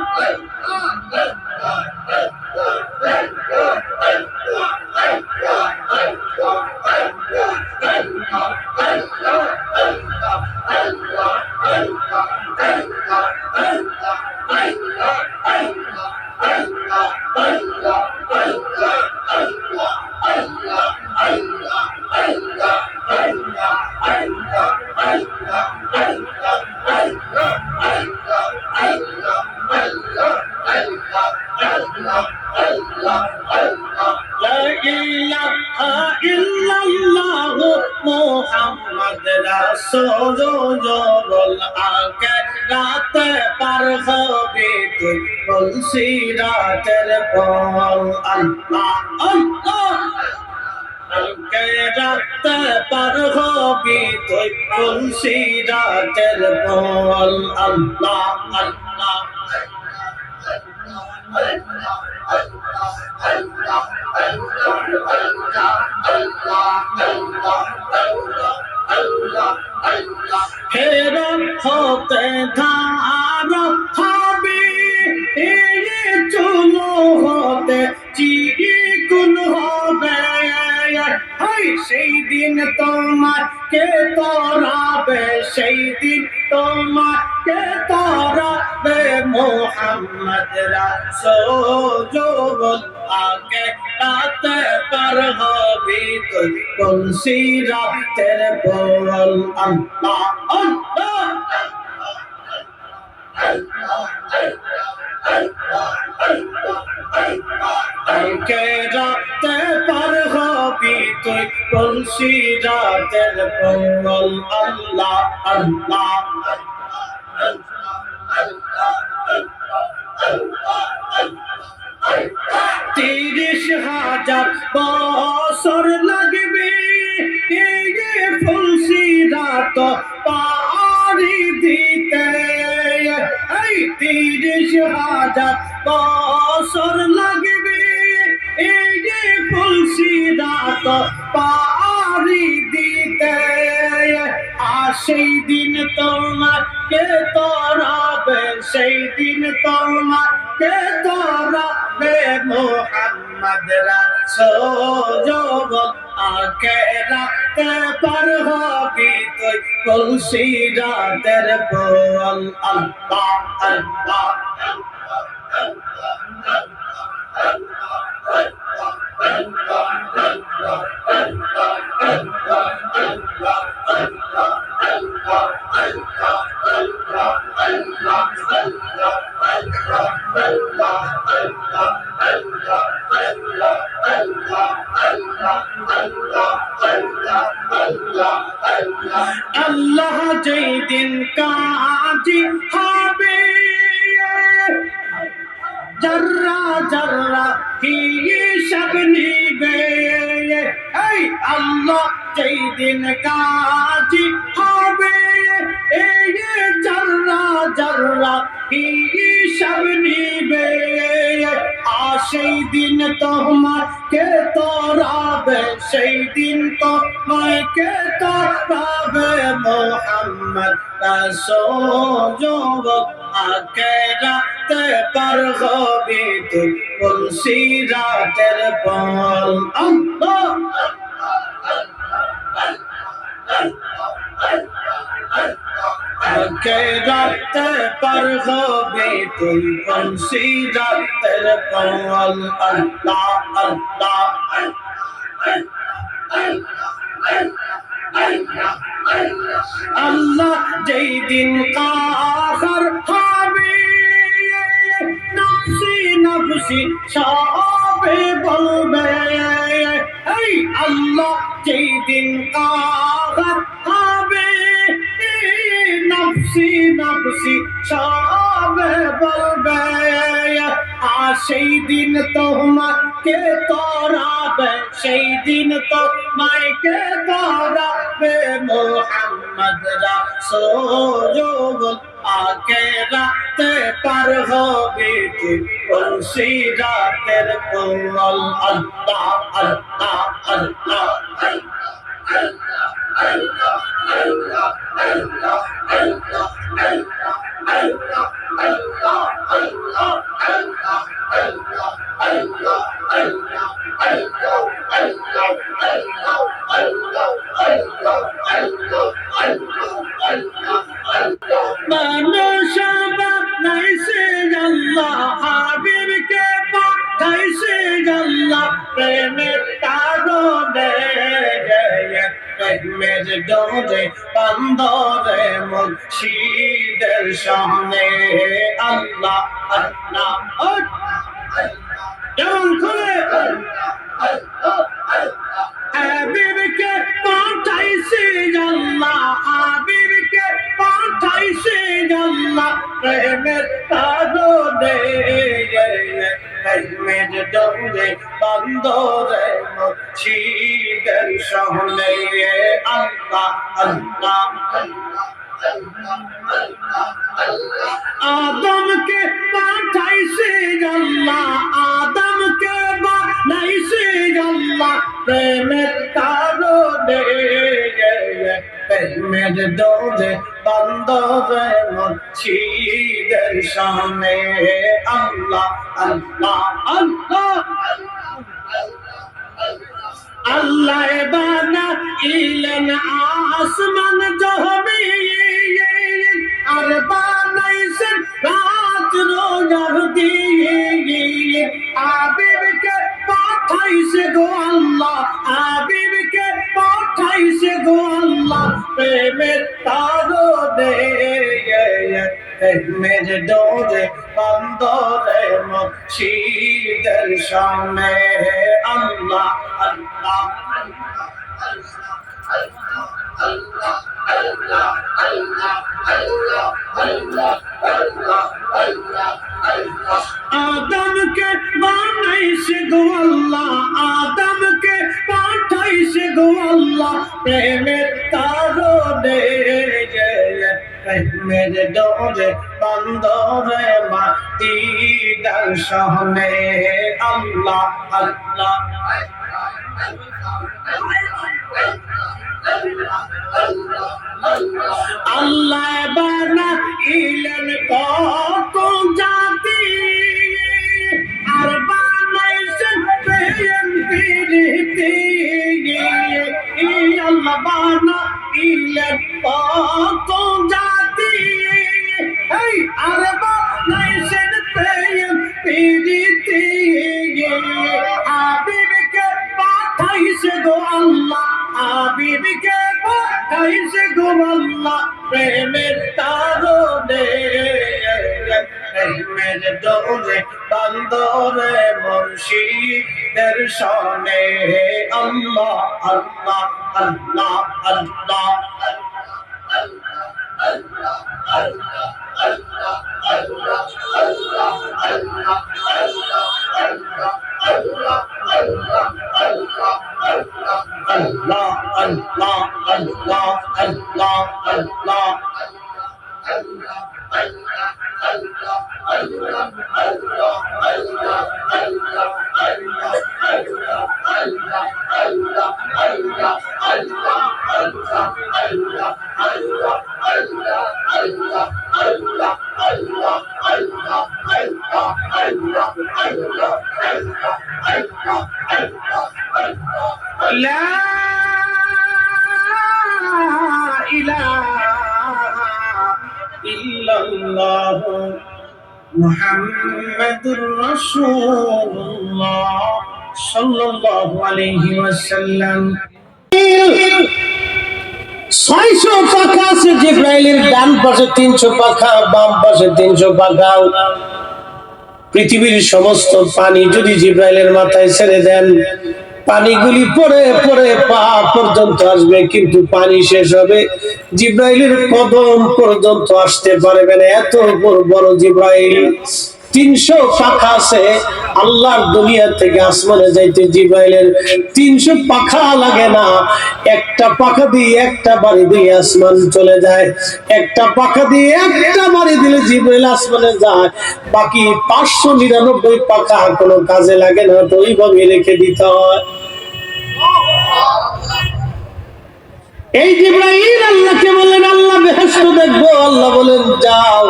মোহাম্মদ রাসূলুল আকে রাতে পার হবে তুই বলছি রাতের পল আল্লাহ আল্লাহ আলকে রাতে পার হবে তুই বলছি রাতের পল আল্লাহ আল্লাহ হেরন হতে ধার হবে চুলো হতে চিকুন হবে সেই দিন তোমাকে তরাবে সেই দিন তোমাকে তরাবে মোহাম্মদ রাসূলুল আকে রাতে পার হবি তুই কলসি রাতের বল আল্লাহ আল্লাহ আলকে রাতে পার হবি তুই কলসি রাতের বল আল্লাহ আল্লাহ 30,000 বছর লাগবে এই ফুলসিরাত পাড়ি দিতে 30,000 বছর লাগবে এই ফুলসিরাত পাড়ি দিতে আর সেই দিন তোমাকে তরাবে সেই দিন তোমাকে তরাবে মোহাম্মদ রাসূলুল আকে রাতে পার হবি তুই কলসি রাতের বল আল্লাহ আল্লাহ Allah আল্লাহ যেই দিন কাজী হবে, জর্রা জর্রা হিসাব নিবে। এই আল্লাহ যেই দিন কাজী হবে, এই জর্রা জর্রা হিসাব নিবে। আর সেই দিন তোমাকে তোরাবে, সেই দিন তোমাকে তোরাবে মোহাম্মদ রাসূল। আখেরাতে পার হবি তুই পুলসিরাতের পল। আল্লাহ আখেরাতে পার হবি তুই পুলসিরাতের পল। আল্লাহ আল্লাহ আল্লাহ যেই দিন কাহার হবে, নফসি নফসি সবে বলবে। এই আল্লাহ যেই দিন কাহার হবে, নফসি নফসি সবে বলবে। আর সেই দিন তোমাকে তোরাবে, সেই দিন তোমাকে তোরাবে মোহাম্মদ রাসূল। আখেরাতে পার হবি তুই পুলসিরাতের পল। আল্লাহ আল্লাহ আল্লাহ মানুষ বানাইছে আল্লাহ, হাবিবকে পাঠাইছে আল্লাহ প্রেমের কারণে। প্রেমের ডোরে বান্দরে মুর্শিদের সামনে। আল্লাহ আল্লাহ যেমন করে হাবিবকে পাঠাইছে আল্লাহ, হাবিবকে পাঠাইছে আল্লাহ প্রেমের কারণে। প্রেমের ডোরে বান্দরে মুর্শিদের সামনে। আল্লাহ আল্লাহ আদমকে পাঠাইছে আল্লাহ, আদমকে বানাইছে আল্লাহ প্রেমের কারণে। প্রেমের ডোরে বান্দরে মুর্শিদের সামনে। আল্লাহ আল্লাহ আল্লাহ আল্লাহ বানাইলেন আসমান জমিন, আর বানাইছেন রাত রোজার দিন। হাবিবকে পাঠাইছে গো আল্লাহ, হাবিবকে পাঠাইছে গো আল্লাহ প্রেমের কারণে। প্রেমের ডোরে বান্দরে মুর্শিদের সামনে। আল্লাহ আল্লাহ আদমকে বানাইছে গো আল্লাহ, আদমকে পাঠাইছে গো আল্লাহ প্রেমের কারণে। প্রেমের ডোরে বান্দরে মাটির সামনে। আল্লাহ আল্লাহ আল্লাহ বানাইলেন কত জাতি, আর বানাইছেন প্রেম প্রীতি। আল্লাহ বানাইলেন কত জাতি, আর বানাইছেন প্রেম প্রীতি। হাবিবকে পাঠাইছে গো আল্লাহ, হাবিবকে পাঠাইছে গো আল্লাহ প্রেমের কারণে। প্রেমের দৌড়ে বান্দরে মুর্শিদের শনে আল্লাহ আল্লাহ আল্লাহ আল্লাহ Allah, Allah, Allah, Allah, Allah. La ilaha illallah Muhammadur Rasulullah sallallahu alayhi wasallam 600 পাখা আছে জিবরাইলের ডান পাশে 300 পাখা বাম পাশে 300 পাখা পৃথিবীর সমস্ত পানি যদি জিবরাইলের মাথায় ছেড়ে দেন পানিগুলি পরে পরে পা পর্যন্ত আসবে কিন্তু পানি শেষ হবে জিবরাইলের কদম পর্যন্ত আসতে পারবে না এত বড় জিবরাইল 300 পাখা আছে আল্লাহর দুনিয়া থেকে আসমানে যাইতে জিবরাইলের 300 পাখা লাগে না একটা পাখা দিয়ে একটা বাড়ি দিয়ে আসমান চলে যায় একটা পাখা দিয়ে একটা বাড়ি দিলে জিবরাইল আসমানে যায় বাকি 599 পাখা কোনো কাজে লাগে না তো ওইভাবে রেখে দিতে হয় এই জিবরাইল আল্লাহকে বলেন আল্লাহ বেহেশত দেখবো আল্লাহ বলেন যাও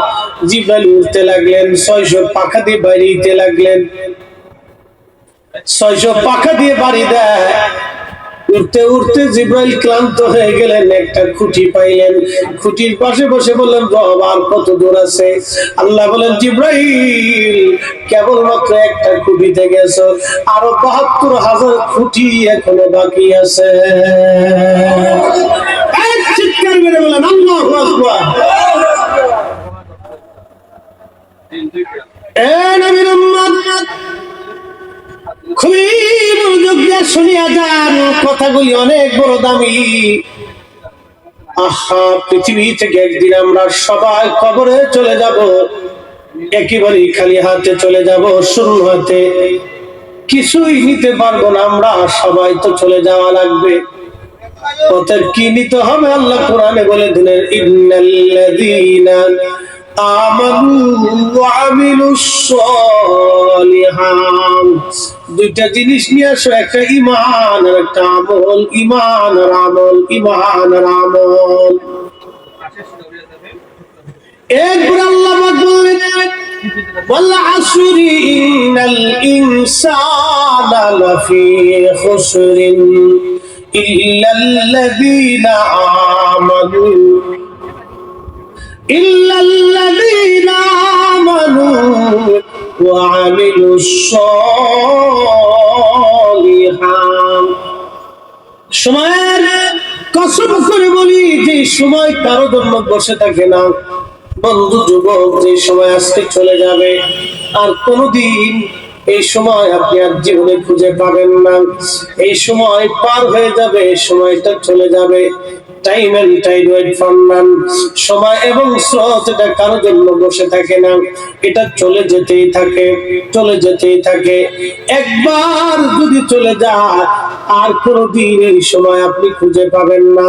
জিবরাইল উঠতে লাগলেন 600 পাখা দিয়ে বাড়িতে লাগলেন 600 পাখা দিয়ে বাড়ি দেয় উঠতে উঠতে জিবরাইল ক্লান্ত হয়ে গেলেন একটা খুঁটি পাইলেন খুঁটির পাশে বসে বললেন বাবা আর কত দূর আছে আল্লাহ বলেন জিবরাইল কেবলমাত্র একটা খুঁটিতে গেছো আরো ৭২,০০০ খুঁটি এখনো বাকি আছে এক চিৎকার মেরে বলেন আল্লাহু আকবার এ নবীর উম্মত খুবই মনোযোগ দিয়ে শুনিয়া যান কথাগুলি অনেক বড় দামি আহা পৃথিবী থেকে একদিন আমরা সবাই কবরে চলে যাব একেবারে খালি হাতে চলে যাব শূন্য হাতে কিছুই নিতে পারবো না আমরা সবাই তো চলে যাওয়া লাগবে অতএব কি নিতে হবে আল্লাহ কোরআনে বলে দিলেন ইন্নাল্লাযীনা আমানু ওয়া আমিলুস সালিহাত দুইটা জিনিস নিয়ে আসো একটা ঈমান আর একটা আমল ঈমান আর আমল ঈমান আর আমল একবার আল্লাহ বলেন ওয়াল আসরি ইন্নাল ইনসানা লাফি খুসরিন ইল্লাল্লাযীনা আমানু ইল্লাল্লাযীনা আমানু ওয়া আমিলুস সালিহাত সময়ের কসম করে বলি যে সময় কারো জন্য বসে থাকে না বন্ধু যুবক যে সময় আজকে চলে যাবে আর কোনদিন এই সময় আপনি আর জীবনে খুঁজে পাবেন না এই সময় পার হয়ে যাবে এই সময়টা চলে যাবে time and tide wait for none সময় এবং স্রোত এটা কারো জন্য বসে থাকে না এটা চলে যেতেই থাকে একবার যদি চলে যায় আর কোনদিন এই সময় আপনি খুঁজে পাবেন না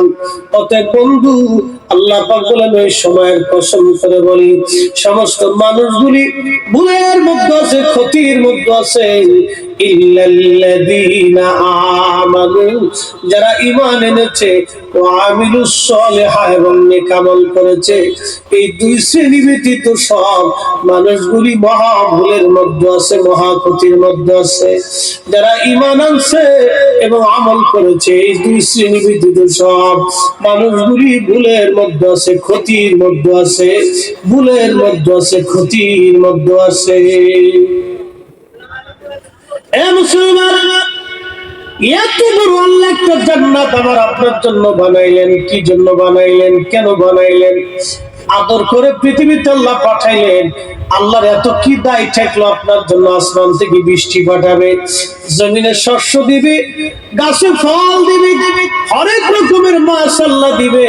অতএব বন্ধু আল্লাহ পাক বলেন এই সময়ের কসম করে বলি সমস্ত মানুষগুলি ভুলের মধ্যে আছে ক্ষতির মধ্যে আছে ইল্লাল্লাযীনা আমানু যারা ঈমান এনেছে ওয়া আমিলুস সালিহাত এবং নেক আমল করেছে এই দুই শ্রেণী ব্যতীত সব মানুষগুলি মহা ভুলের মধ্যে আছে মহা ক্ষতির মধ্যে আছে যারা ঈমান আনছে এবং আমল করেছে এই দুই শ্রেণী ব্যতীত সব মানুষগুলি ভুলের মধ্যে আছে ক্ষতির মধ্যে আছে ভুলের মধ্যে আছে ক্ষতির মধ্যে আছে এ মুসলমান এত বড় আল্লাহ একটা জান্নাত আমার আপনার জন্য বানাইলেন কি জন্য বানাইলেন কেন বানাইলেন আদর করে পৃথিবীতে আল্লাহ পাঠাইলেন। আল্লাহর এত কি দায় ঠেকলো আপনার জন্য, আসমান থেকে বৃষ্টি পাঠাবে, জমিনে শস্য দিবে, গাছে ফল দিবে, হরেক রকমের মাছ আল্লাহ দিবে।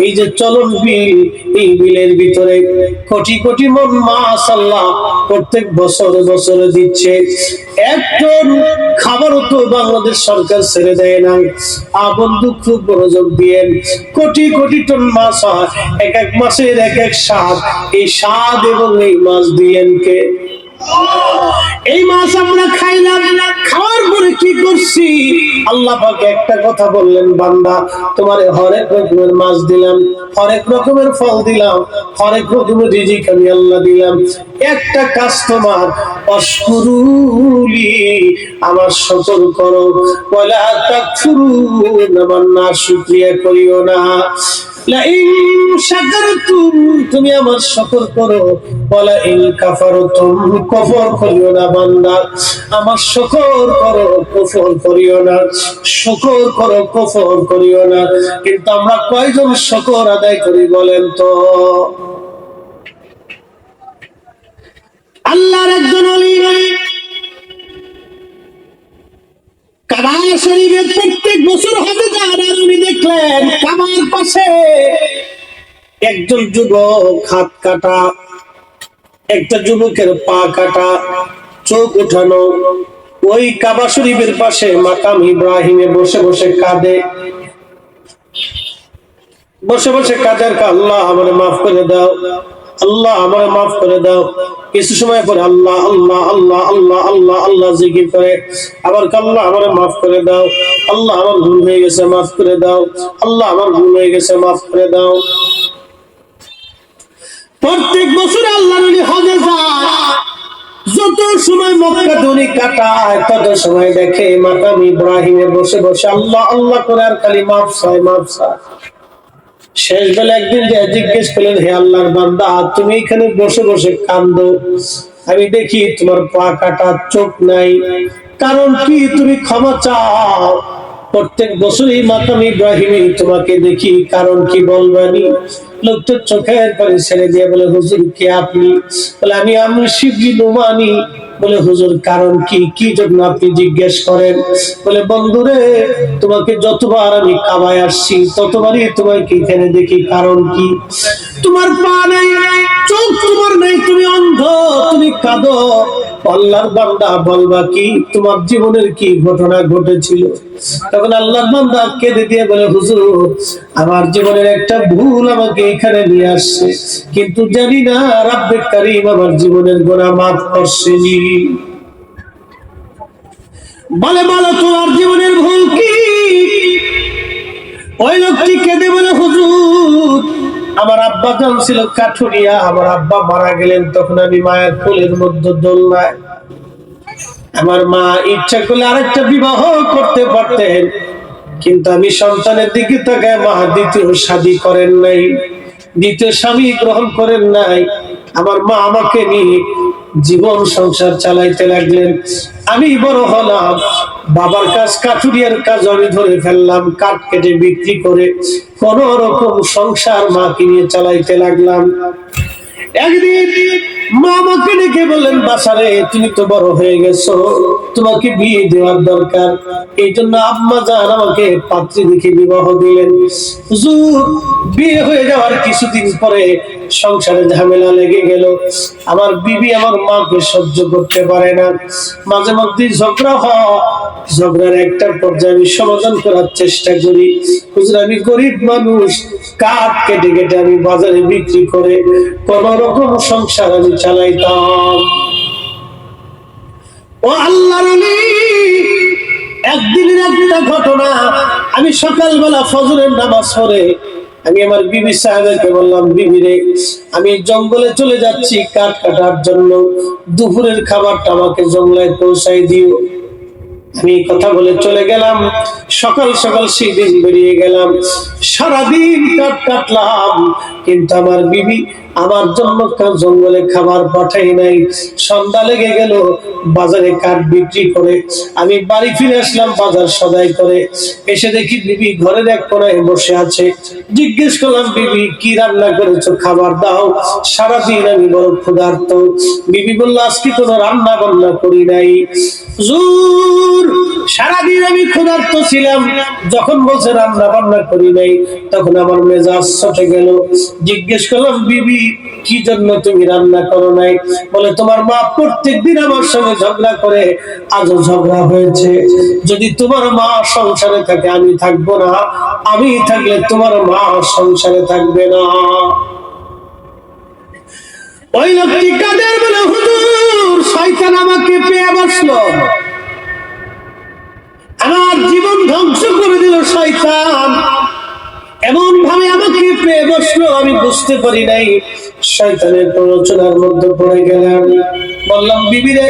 এই যে চলন বিল, এই বিলের ভিতরে কোটি কোটি মন মাছ আল্লাহ প্রত্যেক বছরে বছরে দিচ্ছে। এক টন খাবারও তো বাংলাদেশ সরকার ছেড়ে দেয় না। বন্ধু খুব মনোযোগ দিয়েন, কোটি কোটি টন মাছ হয়, এক এক মাসের এক এক স্বাদ। এই স্বাদ এবং এই মাছ দিলেন কে? এই মাছ আমরা খাইলাম, খাওয়ার পরে কি করছি? আল্লাহ পাক একটা কথা বললেন, বান্দা তোমারে হরেক রকমের মাছ দিলাম, হরেক রকমের ফল দিলাম, হরেক রকমের রিজিক আমি আল্লাহ দিলাম, একটা কাজ তোমার, অশকুরুলি, আমার শুকর করো, ওয়ালা তাকফুরুন, আমার নাশুকরিয়া করিও না। লাইন শাকারতুম, তুমি আমার শুকর করো, ওয়ালা ইন কাফারতুম, কুফর করিও না। বান্দা আমার শুকর করো, কুফর করিও না, শুকর করো, কুফর করিও না। কিন্তু আমরা কয়জন শুকর আদায় করি বলেন তো? আল্লাহর একজন ওলি কাবা শরীফে প্রত্যেক বছর হজে যান, আর উনি দেখলেন কাবার পাশে একজন যুবক হাত কাটা, একটা যুবকের পা কাটা, চোখ উঠানো, ওই কাবা শরীফের পাশে মাকাম ইব্রাহিমে বসে বসে কাঁদে, বসে বসে কাঁদে, আল্লাহ আমারে মাফ করে দাও, আল্লাহ আমারে মাফ করে দাও। কিছু সময় পরে আল্লাহ আল্লাহ আল্লাহ আল্লাহ আল্লাহ আল্লাহ জিকির করে, আবার আল্লাহ আমারে মাফ করে দাও, আল্লাহ আমার ভুল হয়ে গেছে মাফ করে দাও, আল্লাহ আমার ভুল হয়ে গেছে মাফ করে দাও। প্রত্যেক বছর আল্লাহ নবী হজে যায়, যত সময় মক্কাতে উনি কাটায় তত সময় দেখে মাকাম ইব্রাহিমে বসে বসে আল্লাহ আল্লাহ করে আর খালি মাফ চায়, মাফ চায়। শেষ বেলা একদিন জিজ্ঞেস করলেন, হে আল্লাহর বান্দা, তুমি এখানে বসে বসে কান্দো, আমি দেখি তোমার পা কাটা, চোখ নাই, কারণ কি? তুমি ক্ষমা চাও। প্রত্যেক বছরই মাকাম ইব্রাহিমে তোমাকে দেখি, কারণ কি বলবানি? লোকটা চোখের পানি ছেড়ে দিয়ে বলে, হুজুর কে আপনি? বলে আমি শিবলি নুমানি। বলে হুজুর কারণ কি? কি জন্য আপনি জিজ্ঞেস করেন? বলে বন্ধুরে, তোমাকে যতবার আমি কাবায় আসছি ততবারই তোমাকে এখানে দেখি, কারণ কি? তোমার পা নাই, চোখ তোমার নাই, তুমি অন্ধ, তুমি কাঁদো। আল্লাহর বান্দা বলবা কি? তোমার জীবনের কি ঘটনা ঘটেছিল? তখন আল্লাহর বান্দা কেঁদে দিয়ে বলে, হুজুর আমার জীবনের একটা ভুল আমাকে এখানে নিয়ে আসছে, কিন্তু জানি না রাব্বে কারীম আমার জীবনের গুনাহ মাফ করছেনি। বলে বলো তোমার জীবনের ভুল কি? ওই লোকটি কেঁদে বলে, হুজুর আমার আব্বা জান ছিল কাঠুরিয়া, আমার আব্বা মারা গেলেন, তখন আমি মায়ের কোলের মধ্যে দোলনায়, আমার মা ইচ্ছা করলে আরেকটা বিবাহ করতে পারতেন, কিন্তু আমি সন্তানের দিকে তাকায় মা দ্বিতীয় শাদী করেন নাই, দ্বিতীয় স্বামী গ্রহণ করেন নাই। আমার মা আমাকে নিয়ে জীবন সংসার চালাইতে লাগলেন। আমি বড় হলাম, বাবার কাজ কাঠুরিয়ার কাজ আমি ধরে ফেললাম, কাঠ কেটে বিক্রি করে কোন রকম সংসার মাকে নিয়ে চালাইতে লাগলাম। একদিন মা আমাকে ডেকে বললেন, বাসারে তুমি তো বড় হয়ে গেছো, তোমাকে বিয়ে দেওয়ার দরকার। এই জন্য আম্মা জান আমাকে পাত্রী দেখে বিবাহ দিলেন। হুজুর বিয়ে হয়ে যাওয়ার কিছুদিন পরে সংসারে ঝামেলা লেগে গেল। আমার বিবি আমার মাকে সহ্য করতে পারে না, মাঝে মধ্যে ঝগড়া হয়, ঝগড়ার একটা পর্যায়ে আমি সমাধান করার চেষ্টা করি। হুজুর আমি গরিব মানুষ, কাঠ কেটে কেটে আমি বাজারে বিক্রি করে কোন রকম সংসার আমি চালাইতাম। ও আল্লাহর ওলি, একদিনের একটা ঘটনা, আমি সকালবেলা ফজরের নামাজ পড়ে আমি আমার বিবি সাহেবকে বললাম, বিবি রে আমি জঙ্গলে চলে যাচ্ছি কাঠ কাটার জন্য, দুপুরের খাবারটা আমাকে জঙ্গলে পৌঁছাই দিও। আমি কথা বলে চলে গেলাম, সকাল সকাল সেদিন বেরিয়ে গেলাম, সারাদিন কাঠ কাটলাম, কিন্তু আমার বিবি আমার জন্য জঙ্গলে খাবার পাঠাই নাই। সন্ধ্যা লেগে গেল, বাজারে কাঠ বিক্রি করে আমি বাড়ি ফিরে আসলাম বাজার সদাই করে। এসে দেখি বিবি ঘরের এক কোণায় বসে আছে। জিজ্ঞেস করলাম, বিবি কি রান্না করেছো, খাবার দাও, সারাদিন আমি বড় ক্ষুধার্ত। বিবি বলল, আজকে কোনো রান্না বান্না করি নাই হুজুর, সারাদিন আমি ক্ষুধার্ত ছিলাম। যখন বলছে রান্না বান্না করি নাই, তখন আমার মেজাজ চটে গেল। জিজ্ঞেস করলাম, বিবি কি জন্য তুমি রান্না করো নাই? বলে, তোমার মা প্রত্যেকদিন আমার সঙ্গে ঝগড়া করে, আজও ঝগড়া হয়েছে। যদি তোমার মা সংসারে থাকে আমি থাকবো না, আমি থাকলে তোমার মা সংসারে থাকবে না। ওই লোকটি কাদের বলে, হুজুর শয়তান আমাকে পেয়ে বসলো, আমার জীবন ধ্বংস করে দিল শয়তান, এমন ভাবে আমাকে পেয়ে বসলো আমি বুঝতে পারি নাই। শয়তানের প্ররোচনার মধ্যে পড়ে গেলাম। বললাম, বিবি রে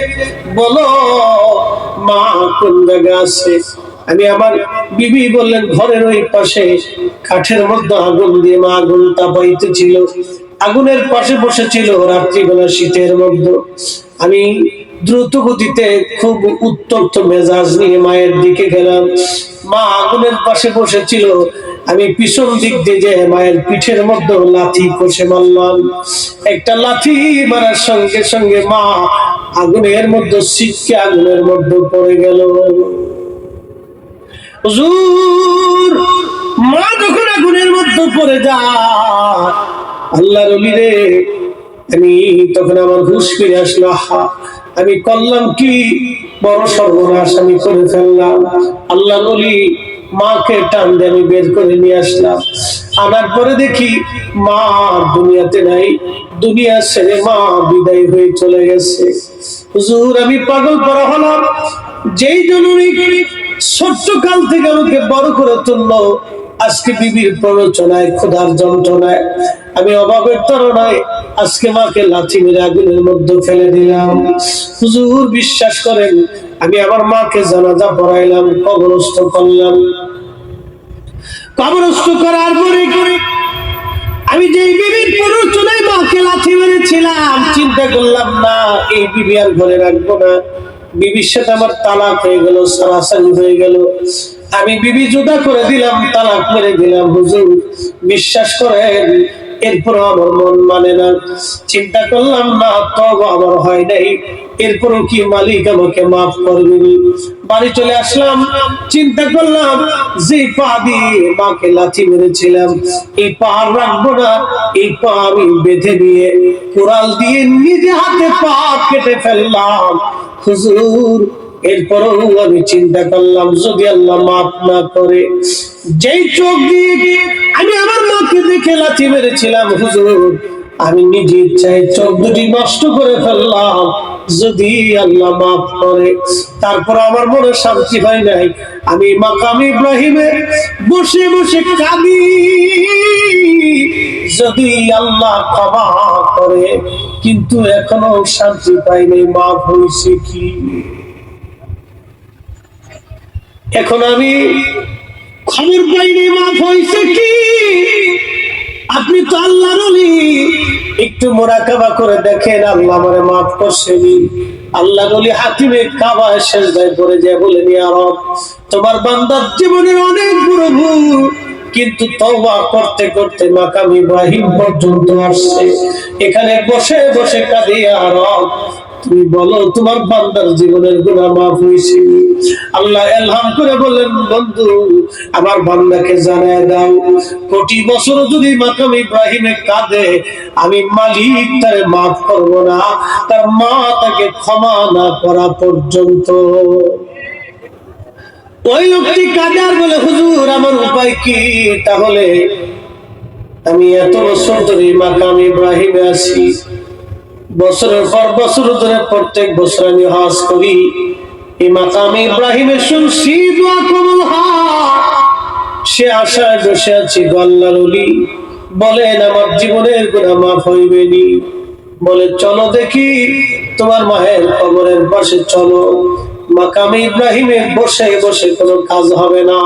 বলো মা কোন জায়গা আছে? আমি আমার বিবি বললেন, ঘরের ওই পাশে কাঠের মধ্যে আগুন দিয়ে মা আগুন তাপাইতেছিল, আগুনের পাশে বসেছিল রাত্রিবেলা শীতের মধ্যে। আমি দ্রুত গতিতে খুব উত্তপ্ত মেজাজ নিয়ে মায়ের দিকে গেলাম। মা আগুনের পাশে বসেছিল, আমি পিছন দিক দিয়ে মায়ের পিঠের মধ্যে লাথি কষে মারলাম। একটা লাথি মারার সঙ্গে সঙ্গে মা আগুনের মধ্যে ছিটকে আগুনের মধ্যে পড়ে গেল। হুজুর, মা যখন আগুনের মধ্যে পড়ে যায়, আল্লাহর ওলি রে, আমি তখন আমার হুঁশ ফিরে আসলো। আমি করলাম কি বড় সর্বনাশ আমি করে ফেললাম। আল্লাহর ওলি মাকে টান দিয়ে আমি বের করে নিয়ে আসলাম। আনার পরে দেখি মা দুনিয়াতে নাই, দুনিয়া ছেড়ে মা বিদায় হয়ে চলে গেছে। হুজুর, আমি পাগল করা হলাম। যেই জননী ছোট্ট কাল থেকে আমাকে বড় করে তুললো, আজকে বিবির প্ররোচনায়, ক্ষুধার যন্ত্রণায়, আমি অভাবের তাড়নায় আজকে মাকে লাথি মেরে আগুনের মধ্যে ফেলে দিলাম। হুজুর, বিশ্বাস করেন, আমি আমার মাকে জানাজা পড়াইলাম, কবরস্থ করলাম। কবরস্থ করার পরে আমি যে বিবির প্ররোচনায় মাকে লাথি মেরেছিলাম, চিন্তা করলাম না এই বিবি আর ঘরে রাখবো না। বিবির সাথে আমার তালাক হয়ে গেল, সারাসারি হয়ে গেল। আমি বিবি জুদা করে দিলাম, তালাক মেরে দিলাম। হুজুর, বিশ্বাস করেন, এরপর আমার মন মানে না। চিন্তা করলাম না, তওবা আমার হয় নাই, এরপরও কি মালিক আমাকে মাফ করবেন? বাড়ি চলে আসলাম। চিন্তা করলাম, যে পা দিয়ে মাকে লাথি মেরেছিলাম, এই পা রাখবো না, এই পা আমি বেঁধে নিয়ে কোরাল দিয়ে নিজে হাতে পা কেটে ফেললাম। হুজুর, এরপরও আমি চিন্তা করলাম, যদি আল্লাহ মাফ না করে, যেই চোখ দিয়ে আমি আমার মাকে দেখে লাথি মেরেছিলাম, হুজুর আমি নিজে ইচ্ছায় চোখ দুটি নষ্ট করে ফেললাম, যদি আল্লাহ মাফ করে। তারপর আমার মনে শান্তি হয় নাই। আমি মাকাম ইব্রাহিমে বসে বসে কাঁদি, যদি আল্লাহ ক্ষমা করে। কিন্তু এখনো শান্তি পাইনি, মাফ হয়েছে কি? এখন আমি খবর পাইনি মাফ হয়েছে কি? আপনি তো আল্লাহর ওলি, একটু মুরাকাবা করে দেখেন আল্লাহ আমারে মাফ করছেনি। আল্লাহর ওলি হাকিমে কাবায় সেজদায় পড়ে যায়, বলেন, ইয়া রব, তোমার বান্দার জীবনের অনেক বড় ভুল, কিন্তু তওবা করতে করতে মাকাম ইব্রাহিম পর্যন্ত আসছে। এখানে বসে বসে কাঁদে, ইয়া রব, তুমি বলো তোমার বান্দার জীবনের গুনাহ মাফ হয়েছে? আল্লাহ ইলহাম করে বললেন, বন্ধু, আমার বান্দাকে জানায় দাও, কোটি বছর যদি মাকাম ইব্রাহিমে কাঁদে, আমি মালিক তারে মাফ করব না, তার মা তাকে ক্ষমা না করা পর্যন্ত। ওই লোকটি কাঁদে আর বলে, হুজুর আমার উপায় কি? তাহলে আমি এত বছর ধরে মাকাম ইব্রাহিমে আছি, বছরের পর বছর ধরে প্রত্যেক বছর আমি হজ করি, এই মাকামে ইব্রাহিমের শুনছি দোয়া কবুল হয়, সে আশায় বসে আছি। আল্লাহর ওলি বলেন, আমার জীবনের গুনাহ মাফ হইবেনি? বলে, চলো দেখি তোমার মায়ের কবরের পাশে চলো। মাকামে ইব্রাহিমে বসে বসে কোনো কাজ হবে না।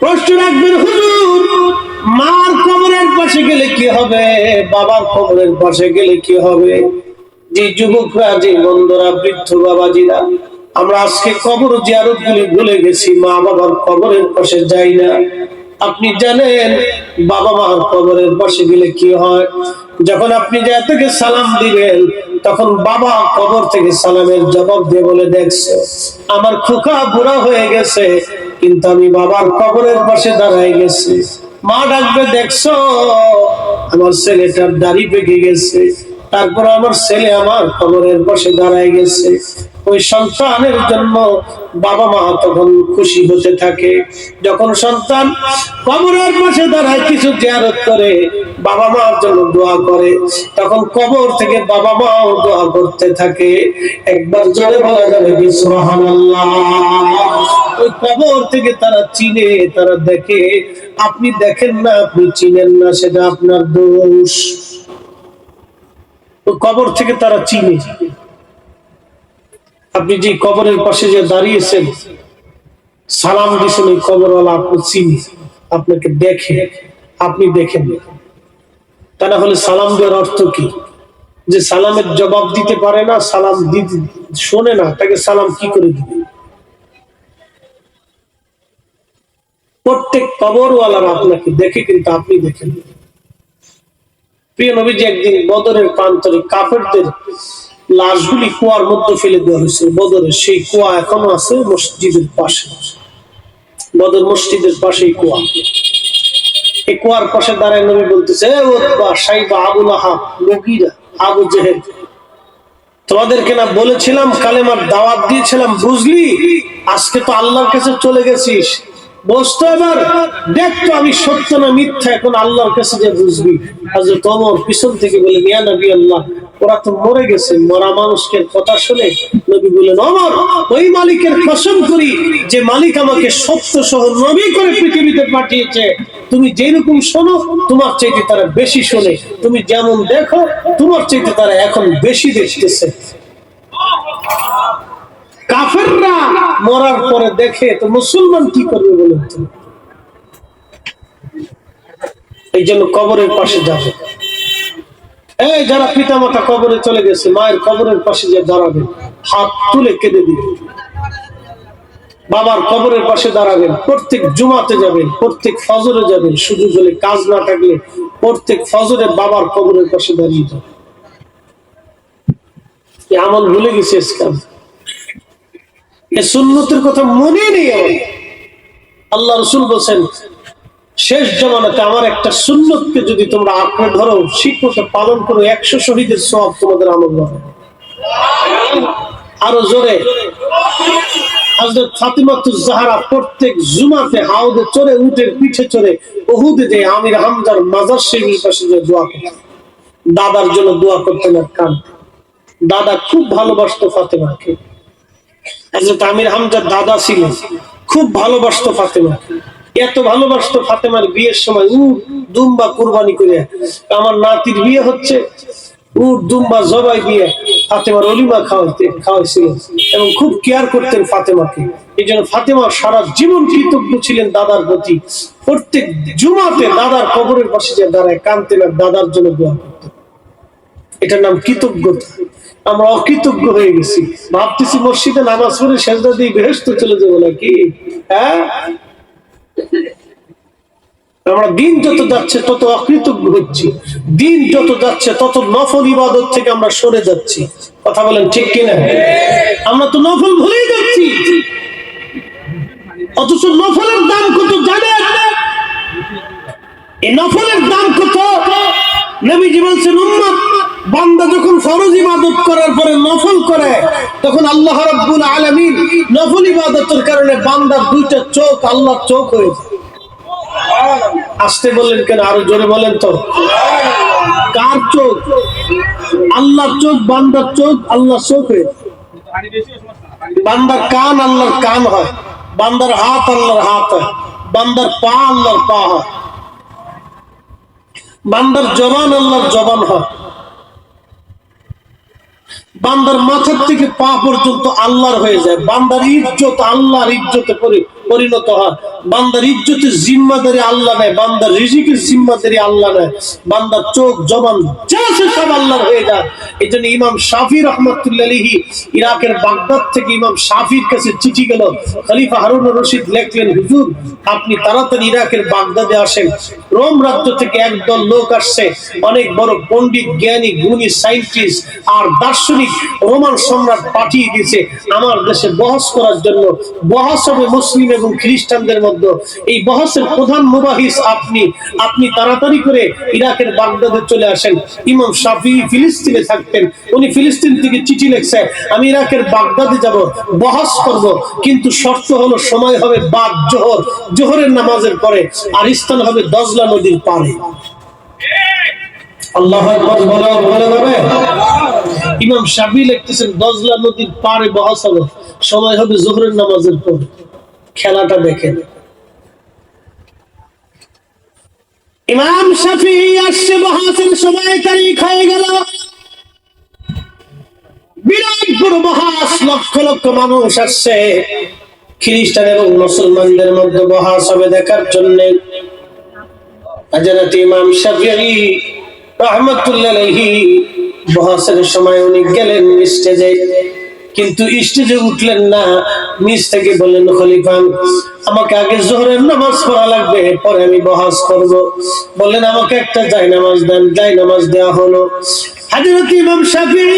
প্রশ্ন রাখবেন, হুজুর মার কবরের পাশে গেলে কি হবে, বাবার কবরের পাশে গেলে কি হবে? যে যুবকরা, যে বন্ধুরা, বৃদ্ধ বাবাজিরা, আমরা আজকে কবর জিয়ারত গুলি ভুলে গেছি, মা বাবার কবরের পাশে যাই না। আপনি জানেন বাবা মার কবরের পাশে গেলে কি হয়? যখন আপনি যা থেকে সালাম দিবেন, তখন বাবা কবর থেকে সালামের জবাব দিয়ে বলে, দেখছো আমার খোকা বুড়া হয়ে গেছে, কিন্তু আমি বাবার কবরের পাশে দাঁড়ায় গেছি। মা ডাকবে, দেখছো আমার ছেলেটার দাড়ি পেকে গেছে, তারপর আমার ছেলে আমার কবরের পাশে দাঁড়ায় গেছে। ওই সন্তানের জন্য বাবা মা তখন খুশি হতে থাকে। যখন সন্তান কবরের পাশে দাঁড়ায় কিছু জিয়ারত করে, বাবা মার জন্য দোয়া করে, তখন কবর থেকে বাবা মাও দোয়া করতে থাকে। একবার জোরে বলা যাবে কি সুবহানাল্লাহ? ওই কবর থেকে তারা চিনে, তারা দেখে। আপনি দেখেন না, আপনি চিনেন না, সেটা আপনার দোষ। ওই কবর থেকে তারা চিনে। আপনি যে কবরের পাশে যে দাঁড়িয়েছেন, সালাম দিয়েছেন, ওই কবরওয়ালা আপনি চিনি, আপনাকে দেখে, আপনি দেখেন। তা না হলে সালাম দেওয়ার অর্থ কি? যে সালামের জবাব দিতে পারে না, সালাম দিতে শোনে না, তাকে সালাম কি করে দিবে? প্রত্যেক কবরওয়ালারা আপনাকে দেখে, কিন্তু আপনি দেখেন। প্রিয় নবীজি একদিন বদরের প্রান্তরে কাফেরদের লাশগুলি কুয়ার মধ্যে ফেলে দেওয়া হয়েছে। বদরের সেই কুয়া এখনো আছে মসজিদের পাশে, বদর মসজিদের পাশেই কুয়া। এই কুয়ার পাশে দাঁড়ায় নবী বলতেছে, উতবা, সাইবা, আবু লাহাব, মুগীরা, আবু জেহেল, তোমাদেরকে না বলেছিলাম, কালেমার দাওয়াত দিয়েছিলাম, বুঝলি? আজকে তো আল্লাহর কাছে চলে গেছিস, বসতো এবার দেখতো আমি সত্য না মিথ্যা, এখন আল্লাহর কাছে যে বুঝবি। হযরত ওমর পিছন থেকে বলে, ইয়া নবী আল্লাহ, ওরা তো মরে গেছে। মরা মানুষের কথা শুনে নবী বললেন, ওমর, ওই মালিকের কসম করি যে মালিক আমাকে সত্য সহ নবী করে পৃথিবীতে পাঠিয়েছে, তুমি যেরকম শোনো তোমার চাইতে তারা বেশি শোনে, তুমি যেমন দেখো তোমার চাইতে তারা এখন বেশি দেখতেছে। কাফেররা মরার পরে দেখে, তো মুসলমান কি করবে বলেন তো? এই জন্য কবরের পাশে যাবে। এই যারা পিতামাতা কবরে চলে গেছে, মায়ের কবরের পাশে যে দাঁড়াবেন, হাত তুলে কেঁদে দিবেন। বাবার কবরের পাশে দাঁড়াবেন, প্রত্যেক জুমাতে যাবেন, প্রত্যেক ফজরে যাবেন, সুযোগ হলে, কাজ না থাকলে প্রত্যেক ফজরে বাবার কবরের পাশে দাঁড়িয়ে যাবেন। আমল ভুলে গেছে, সুন্নতের কথা মনে নেই আমার। আল্লাহ রাসূল বলেন, শেষ জামানাতে আমার একটা সুন্নতকে যদি তোমরা আঁকড়ে ধরো, শিক্ষককে পালন করো, 100 শহীদের সওয়াব তোমাদের আমল হবে। আরো জোরে, হযরত ফাতিমাতুজ জাহরা প্রত্যেক জুমাতে হাউদে চড়ে, উটের পিঠে চড়ে উহুদে যে আমির হামজার মাজার শরীফের পাশে যে দোয়া করতেন, দাদার জন্য দোয়া করতেন। আর কান, দাদা খুব ভালোবাসতো ফাতেমাকে। হযরত আমির হামজার দাদা ছিলেন, খুব ভালোবাসতো ফাতেমাকে। এত ভালোবাসতো, ফাতেমার বিয়ের সময় উট দুম্বা কুরবানি করে, আমার নাতির বিয়ে হচ্ছে, উট দুম্বা জবাই দিয়ে ফাতেমার অলিমা খাওয়াইছিলেন এবং খুব কেয়ার করতেন ফাতেমাকে। এই জন্য ফাতেমা সারা জীবন কৃতজ্ঞ ছিলেন দাদার প্রতি। প্রত্যেক জুমাতে দাদার কবরের পাশে যে দাঁড়ায় কাঁদতেন আর দাদার জন্য দোয়া করতেন। এটার নাম কৃতজ্ঞতা। আমরা অকৃতজ্ঞ হয়ে গেছি, ভাবতেছি মসজিদে নামাজ পড়ে সেজদা দিয়ে বেহেশতে চলে যাবো নাকি। হ্যাঁ, আমরা দিন যত যাচ্ছে তত অকৃতজ্ঞ হচ্ছি, দিন যত যাচ্ছে তত নফল ইবাদত থেকে আমরা সরে যাচ্ছি। কথা বলেন ঠিক কিনা? আমরা তো নফল ভুলেই যাচ্ছি, অথচ নফলের দাম কত জানেন? এই নফলের দাম কত? নবীজি বলছেন, উম্মত বান্দা যখন ফরজ ইবাদত করার পরে নফল করে, তখন আল্লাহ রাব্বুল আলামিন নফল ইবাদতের কারণে বান্দার দুইটা চোখ আল্লাহর চোখ হয়ে যায়। আসতে বললেন কেন? আরো জোরে বলেন তো। কার চোখ? আল্লাহর চোখ। বান্দার চোখ আল্লাহর চোখ হয়ে যায়। বান্দার কান আল্লাহর কান হয়, বান্দার হাত আল্লাহর হাত হয়, বান্দার পা আল্লাহর পা হয়, বান্দার জবান আল্লাহর জবান হয়, বান্দার মাথার থেকে পা পর্যন্ত আল্লাহর হয়ে যায়। বান্দার ইজ্জত আল্লাহর ইজ্জতে পরিণত হয়। বান্দার ইজ্জতের জিম্মাদারি আল্লাহ নেয়, বান্দার রিজিকের জিম্মাদারি আল্লাহ নেয়, বান্দার চোখ জবান যা আছে সব আল্লাহর হয়ে যায়। এই জন্য ইমাম শাফি রহমাতুল্লাহ আলাইহি ইরাকের বাগদাদ থেকে ইমাম শাফির কাছে চিঠি গেল। খলিফা হারুন রশিদ লিখলেন, হুজুর আপনি তাড়াতাড়ি ইরাকের বাগদাদে আসেন, রোম রাজ্য থেকে একদল লোক আসছে, অনেক বড় পণ্ডিত জ্ঞানী গুণী সায়েন্টিস্ট আর দার্শনিক রোমান সম্রাট পাঠিয়ে দিয়েছে আমার দেশে বহস করার জন্য। বহস হবে মুসলিম এবং খ্রিস্টানদের মধ্যে। এই বহসের প্রধান মুবাহিস আপনি তাড়াতাড়ি করে ইরাকের বাগদাদে চলে আসেন। ইমাম শাফি ফিলিস্তিনে থাকতেন, উনি ফিলিস্তিন থেকে চিঠি লিখছে, আমি ইরাকের বাগদাদে যাব, বহস করব, কিন্তু শর্ত হলো সময় হবে বাদ জোহর, জোহরের নামাজের পরে, আর স্থান হবে দজলা নদীর পারে। আল্লাহু আকবার বলা যাবে? ইমাম শাফি লিখতেছেন দজলা নদীর পারে বহস হবে, সময় হবে জোহরের নামাজের পর। খেলাটা দেখেন, ইমাম শাফি আসছে, বহসের সময় তারিখ হয়ে গেল, বিরাট বড় বহস, লক্ষ লক্ষ মানুষ আসছে, খ্রিস্টান এবং মুসলমানদের মধ্যে বহস হবে দেখার জন্য। হযরত ইমাম শাফিঈ রাহমাতুল্লাহ আলাইহি বহসের সময় উনি গেলেন স্টেজে, কিন্তু স্টেজে উঠলেন না, নিচ থেকে বললেন, খলিফা আমাকে আগে জোহরের নামাজ পড়া লাগবে, পরে আমি বহস করব। বললেন আমাকে একটা জায়নামাজ দেন, জায়নামাজ দেওয়া হলো। হযরত ইমাম শাফিঈ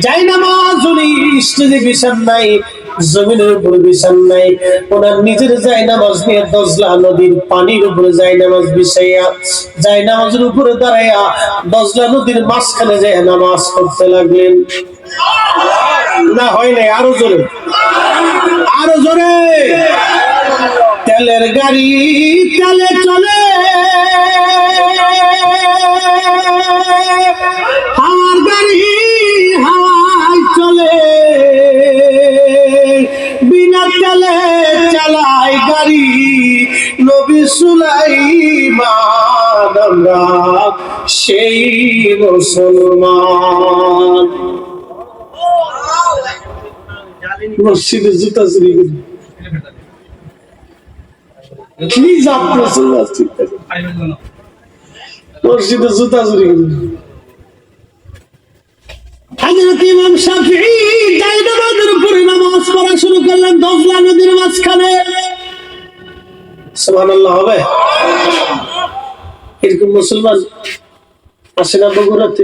জায়নামাজ উনি স্টেজে বিছান নাই, জমিনের উপরে বিছান নাই, ওনার নিজের জায়নামাজ নিয়ে দজলা নদীর পানির উপরে জায়নামাজ বিছাইয়া, জায়নামাজের উপরে দাঁড়াইয়া দজলা নদীর মাঝখানে যায় নামাজ পড়তে লাগলেন। না হয় নাই, আরো জোরে, আরো জোরে। তেলের গাড়ি তেলে চলে, হাওয়ার গাড়ি হাওয়ায় চলে, বিনা তেলে চালায় গাড়ি নবী সুলাইমান, আমরা সেই মুসলমান। মসজিদে জুতা চুরি করি, কি জাত মুসলমান, মসজিদে জুতা চুরি করি। হযরত ইমাম শাফিঈ জায়নামাজের উপরে নামাজ পড়া শুরু করলেন দজলা নদীর মাঝখানে। সুবহানাল্লাহ হবে? এরকম মুসলমান আসে না বগুড়াতে,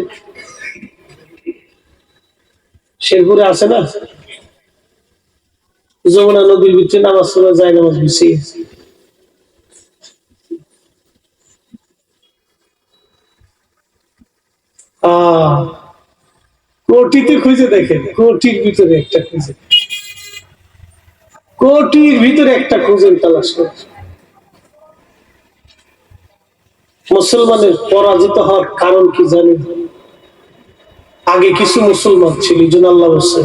শেরপুরে আসে না? যমুনা নদীর ভিতরে নামাজ পড়া যায়, নামাজ বিছিয়ে। কোটিতে খুঁজে দেখেন, কোটির ভিতরে একটা খুঁজে, কোটির ভিতরে একটা খুঁজেন, তালাশ করে। মুসলমানের পরাজিত হওয়ার কারণ কি জানেন? আগে কিছু মুসলমান ছিল, এই জন্য আল্লাহ বলছে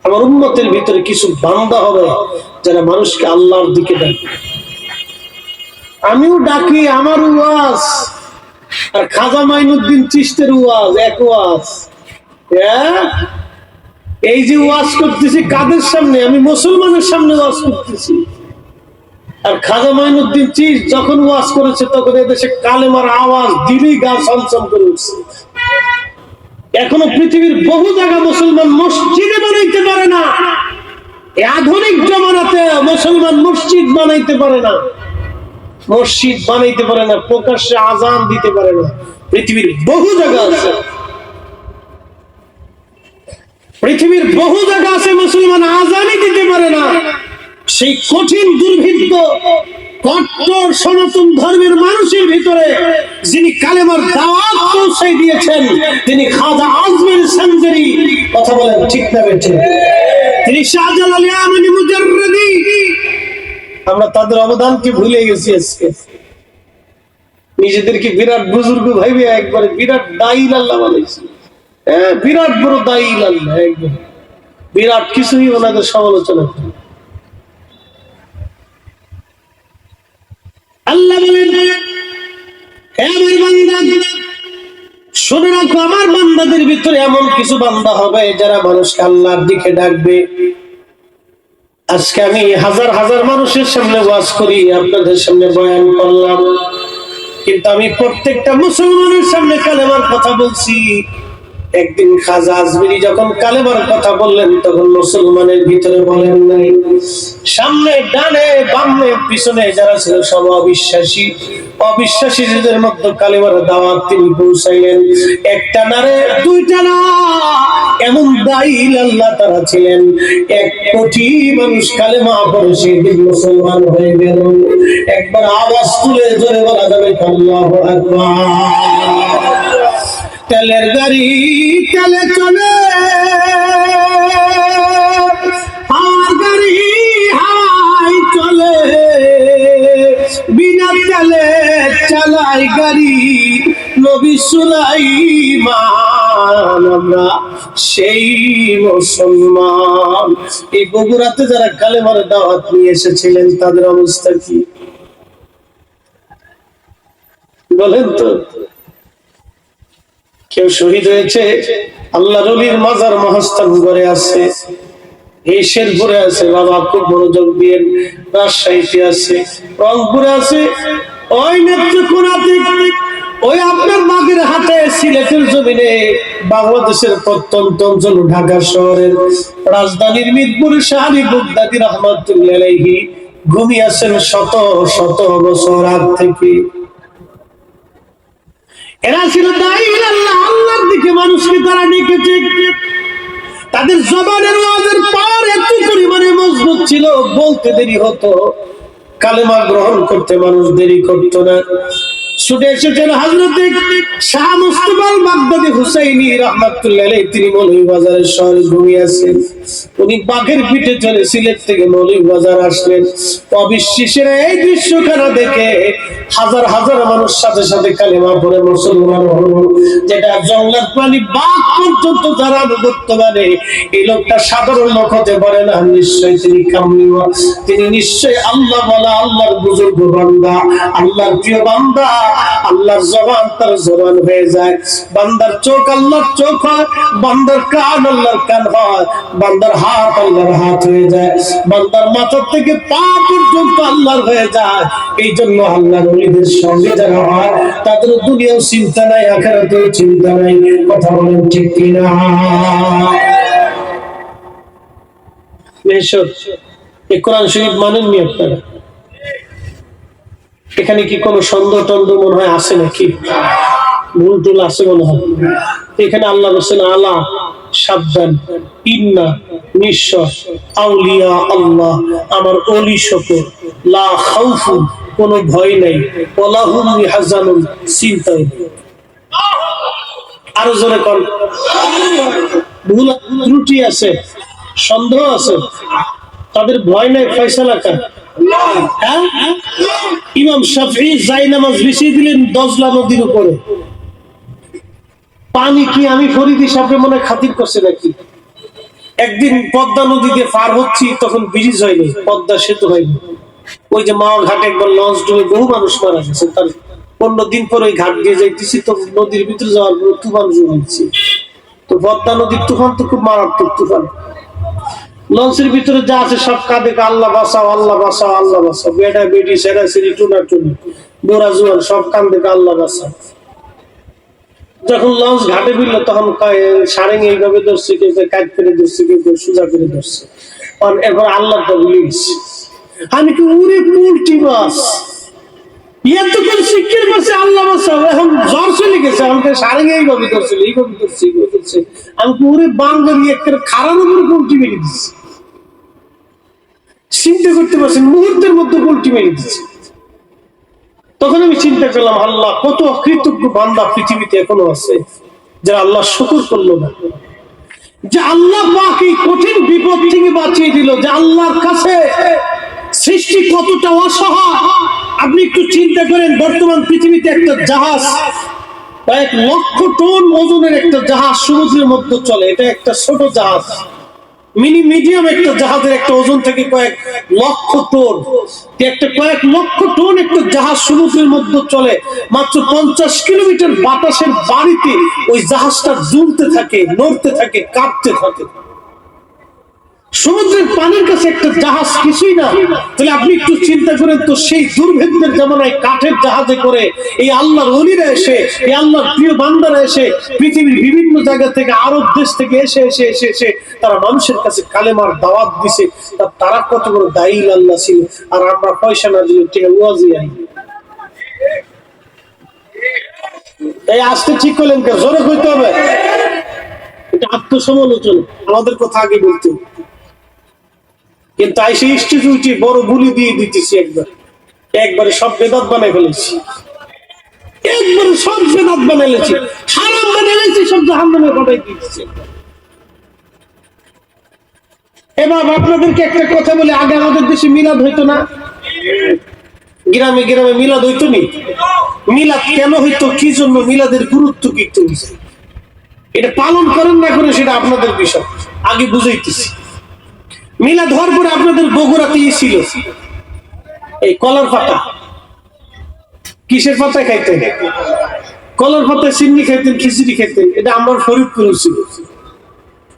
আমার উম্মতের ভিতরে কিছু বান্দা হবে যারা মানুষকে আল্লাহর দিকে ডাকে। আমিও ডাকি, আমার ওয়াজ আর খাজা মাইনুদ্দিন চিশতের ওয়াজ এক ওয়াজ। এই যে ওয়াজ করতেছি কাদের সামনে? আমি মুসলমানের সামনে ওয়াজ করতেছি। আর খাজা মাইনুদ্দিন চিশ যখন ওয়াজ করেছে তখন এদেশে কালেমার আওয়াজ দিলেই গা ছমছম করে উঠছে। এখনো পৃথিবীর বহু জায়গা মুসলমান মসজিদে বানাইতে পারে না। আধুনিক জমানাতে মুসলমান মসজিদ বানাইতে পারে না, মসজিদ বানাইতে পারে না, প্রকাশ্যে আজান দিতে পারে না। পৃথিবীর বহু জায়গা আছে, পৃথিবীর বহু জায়গা আছে মুসলমান আজানই দিতে পারে না। সেই কঠিন দুর্ভিক্ষ কট্টর সনাতন ধর্মের মানুষের ভিতরে যিনি কালেমার দাওয়াত পৌঁছে দিয়েছেন তিনি খাজা আজমির সানজারি। কথা বলেন ঠিক না বেঠিক? তিনি শাহজালাল ইয়ামানি মুজাররদি। আমরা তাদের অবদানকে ভুলে গেছি আজকে, নিজেদেরকে বিরাট বুজুর্গ ভাইবে একবারে বিরাট দাইল আল্লাহ বানাইছে। বিরাট বড় দাইল আল্লাহ, একদম বিরাট কিছুই ওনাদের সমালোচনা করে। আল্লাহ বলেন, হে আমার বান্দা শুনে রাখো, আমার বান্দাদের ভিতরে এমন কিছু বান্দা হবে যারা মানুষকে আল্লাহর দিকে ডাকবে। আজকে আমি হাজার হাজার মানুষের সামনে ওয়াজ করি, আপনাদের সামনে বয়ান করলাম, কিন্তু আমি প্রত্যেকটা মুসলমানের সামনে কালেমার কথা বলছি। একদিন খাজা আজমিরি যখন কালেমার কথা বললেন, তখন মুসলমানের ভিতরে বলেন নাই। সামনে ডানে বামে পিছনে যারা ছিল সব অবিশ্বাসী, অবিশ্বাসীদের মধ্যে কালেমার দাওয়াত তিনি পৌঁছাইলেন। একটা না রে, দুইটা না, এমন দাইল আল্লাহ তারা ছিলেন। 1 কোটি মানুষ কালেমা পড়ে সেদিন মুসলমান হয়ে গেল। একবার আওয়াজ তুলে জোরে বলা যাবে আল্লাহু আকবার। তেলের গাড়ি তেলে চলে, হাওয়ার গাড়ি হাওয়ায় চলে, বিনা তেলে চালাই গাড়ি নবী সুলাইমান। আমরা সেই মুসলমান। এই বগুড়াতে যারা কালেমার দাওয়াত নিয়ে এসেছিলেন, তাদের অবস্থা কি বলেন তো? কেউ শহীদ হয়েছে, আল্লাহর ওলির মাজার মহাস্থান করে আছে, এই শেরপুরে আছে, বাবা খুব মনোযোগ দিয়ে, রাজশাহীতে আছে, রংপুরে আছে, ওই নেত্রকোনাতে, ওই আপনার বাগের হাটে, সিলেটের জমিনে, বাংলাদেশের প্রত্যন্ত অঞ্চল ঢাকা শহরের রাজধানীর মিরপুরে শাহী বুগদাদি রহমাতুল্লাহ আলাইহি ঘুমিয়ে আছেন শত শত বছর আগ থেকে। এরা ছিল দাঈল আল্লাহ, আল্লাহর দিকে মানুষকে তারা ডেকেছে। তাদের জবানের ওয়াজের পর এত পরিমাণে মজবুত ছিল, বলতে দেরি হতো, কালেমা গ্রহণ করতে মানুষ দেরি করতো না। ছুটে এসেছেন হযরত শাহ মুস্তাফা বাগদাদি হুসাইনি রাহমাতুল্লাহ আলাইহি, তিনি মৌলভীবাজারের শহরে ঘুমিয়ে আছেন। উনি বাঘের পিঠে চলে সিলেট থেকে মৌলভীবাজার আসলেন। অবিশ্বাসের এই দৃশ্যখানা দেখে হাজার হাজার মানুষ সাথে সাথে কালেমা পড়ে মুসলমান হলো। যেটা জঙ্গলের প্রাণী বাঘ পর্যন্ত যারা বর্তমানে, এই লোকটা সাধারণ লোক হতে পারে না, নিশ্চয়ই তিনি কামলিওয়া, তিনি নিশ্চয়ই আল্লাহ বলা, আল্লাহর বুজুর্গ বান্দা, আল্লাহর প্রিয় বান্দা। আল্লাহর জবান তার জবান হয়ে যায়, বান্দার চোখ আল্লাহর চোখ হয়, বান্দার কান আল্লাহর কান হয়, বান্দার হাত আল্লাহর হাত হয়ে যায়, বান্দার মাথা থেকে পা পর্যন্ত আল্লাহর হয়ে যায়। এই জন্য আল্লাহর ওলিদের সঙ্গে যারা হয়, তাদের দুনিয়াও চিন্তা নাই, আখিরাতেও চিন্তা নাই। কথা বলেন ঠিক কিনা? এই কোরআন শরীফ মানেননি আপনারা? এখানে কি কোনো সন্দেহ টন্দেহ মনে হয় আছে নাকি? ভুল টুল আছে মনে হয়? এখানে আল্লাহ বলছেন আলা, সাবধান, ইন্না, নিশ্চয়, আউলিয়া আল্লাহ, আমার ওলি সকল, লা খাউফুন, কোনো ভয় নাই, ওয়ালা হুম ইয়াহজানুন, চিন্তা নেই। আরো জোরে কর। ভুল ত্রুটি আছে, সন্দেহ আছে, তাদের ভয় নাই, ফয়সালা কার? ইমাম শাফিঈ জায়নামাজ বিছিয়ে দিলেন দজলা নদীর উপরে। পানি কি আমি ফরিদি সাহেবের মনে খাতির করছে নাকি? একদিন পদ্মা নদী দিয়ে পার হচ্ছি, তখন ব্রিজ হয়নি, পদ্মা সেতু হয়নি। ওই যে মাওয়া ঘাটে একবার লঞ্চ ডুবে বহু মানুষ মারা গেছে, তার 15 দিন পরে ওই ঘাট দিয়ে যাইতেছি, তো নদীর ভিতরে যাওয়ার পর তুফান শুরু হয়েছে। তো পদ্মা নদীর তুফান তো খুব মারাত্মক তুফান। লঞ্চের ভিতরে যা আছে সব কাঁদে, আল্লাহ বাঁচাও, আল্লাহ বাঁচাও, আল্লাহ বাঁচাও, বেটা বেটি সেরা সেরি টুনা টুনি বোরা জুয়ান সব কাঁদে, আল্লাহ বাঁচাও। যখন লঞ্চ ঘাটে ফিরলো, তখন সারেং এইভাবে ধরছে, কেউ কাজ করে ধরছে, কেউ সোজা করে ধরছে। এরপর আল্লাহটা ভুলে গেছে। আমি কি উড়ে পোল্ট্রি মাছ এতক্ষণ শিক্ষির করছে, আল্লাহ বাঁচাও, এখন জ্বর চলে গেছে, আমাকে সারেং এইভাবে ধরছিল, এইভাবে ধরছে, এইভাবে ধরছে। আমি কি উড়ে বাংলার একটা খারাপ উপরে পোল্ট্রি মেরে দিচ্ছি। চিন্তা করতে পারছেন, মুহূর্তের মধ্যে পোল্ট্রি মেরে দিচ্ছে। তখন আমি চিন্তা করলাম, আল্লাহ কত অকৃতজ্ঞ বান্দা পৃথিবীতে এখনো আছে যারা আল্লাহ শুকর করলো না, যে আল্লাহ পাক এই কঠিন বিপদ থেকে বাঁচিয়ে দিল, যে আল্লাহর কাছে সৃষ্টি কতটা অসহায়। আপনি একটু চিন্তা করেন, বর্তমান পৃথিবীতে একটা জাহাজ, 1 লক্ষ টন ওজনের একটা জাহাজ সমুদ্রের মধ্যে চলে, এটা একটা ছোট জাহাজ, মিনি মিডিয়াম একটা জাহাজের একটা ওজন থেকে কয়েক লক্ষ টন, কয়েক লক্ষ টন একটা জাহাজ সমুদ্রের মধ্যে চলে, মাত্র 50 কিলোমিটার বাতাসের বাড়িতে ওই জাহাজটা দুলতে থাকে, নড়তে থাকে, কাঁপতে থাকে। সমুদ্রের পানির কাছে একটা জাহাজ কিছুই না। তাহলে আপনি একটু চিন্তা করেন তো, সেই দুর্ভিক্ষের জামানায় কাঠের জাহাজে করে এই আল্লাহর ওলিরা এসে, এই আল্লাহর প্রিয় বান্দারা এসে, পৃথিবীর বিভিন্ন জায়গা থেকে, আরব দেশ থেকে এসে এসে এসে এসে তারা মানুষের কাছে কালেমার দাওয়াত দিছে। তারা কত বড় দায়ী আল্লাহ ছিল, আর আমরা পয়সা না দিলে ওয়াজি আই। এই আজকে ঠিক করলেন, জোরে কইতে হবে, এটা আত্মসমালোচনা, আমাদের কথা আগে বলতে। কিন্তু আইসে ইনস্টিটিউটে বড় গুলি দিয়ে দিতেছি, একবারে সব বেদাত বানাই ফেলেছি, একবারে সব বেদাত বানাইলেছি, হারাম বানাইলেছি, সব জাহান্নামে পাঠাই দিতেছি। এবার আপনাদেরকে একটা কথা বলে, আগে আমাদের দেশে মিলাদ হইতো না, গ্রামে গ্রামে মিলাদ হইতো নি? মিলাদ কেন হইতো, কি জন্য, মিলাদের গুরুত্ব কি, এটা পালন করেন না করে সেটা আপনাদের বিষয়, আগে বুঝাইতেছি। মিলাদ হওয়ার পরে আপনাদের বগুড়াতেই ছিল এই কলার পাতা, কিসের পাতা খাইতেন? কলার পাতা, চিনি খাইতেন, খিচুড়ি খাইতেন, এটা আমরা ফরিদপুর ছিল।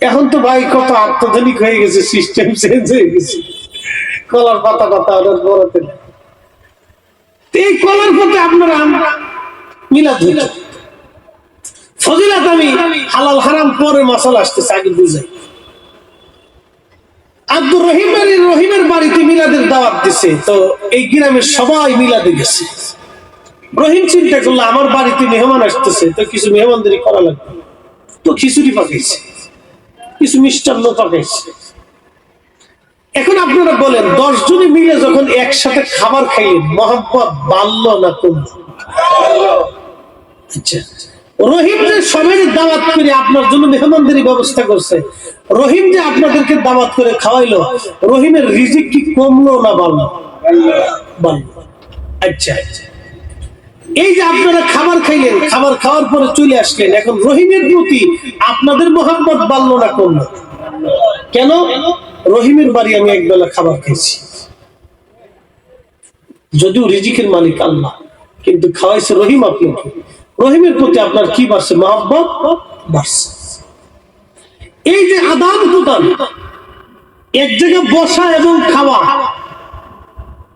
এখন তো ভাই কত আত্মধনিক হয়ে গেছে, সিস্টেম চেঞ্জ হয়ে গেছে, কলার পাতা পাতা অর্ডার করাতেন। এই কলার পাতা আপনারা মিলাদ হইল। ফজিলাত আমি হালাল হারাম পরে মাসালা আসতেছে, আগে বুঝাই। আব্দুর রহিমের বাড়িতে মিলাদের দাওয়াত দিছে, তো এই গ্রামের সবাই মিলাদে গেছে। রহিম চিন্তা করলো আমার বাড়িতে মেহমান আসতেছে, তো কিছু মেহমানদারি করা লাগবে, তো খিচুড়ি পাকাইছে, কিছু মিষ্টান্ন পাকাইছে। এখন আপনারা বলেন, 10 জনে মিলে যখন একসাথে খাবার খাইলেন, মহব্বত বাড়লো না কমলো? আচ্ছা, রহিম যে সবাই দাওয়াত করে আপনার জন্য মেহমানদারি ব্যবস্থা করছে, রহিম যে আপনাদেরকে দাওয়াত করে খাওয়াইলো, রহিমের রিজিক কি কমলো না বাড়লো? বাড়লো। আচ্ছা, এই যে আপনারা খাবার খাইলেন, খাবার খাওয়ার পরে চলে আসলেন, এখন রহিমের প্রতি আপনাদের মহব্বত বাড়লো না কমলো? কেন? রহিমের বাড়ি আমি একবেলা খাবার খেয়েছি, যদিও রিজিকের মালিক আল্লাহ, কিন্তু খাওয়াইছে রহিম আপনাকে, রহিমের প্রতি আপনার কি বাড়ছে? মহব্বত বাড়ছে। এই যে আদান প্রদান, এক জায়গায় বসা এবং খাওয়া,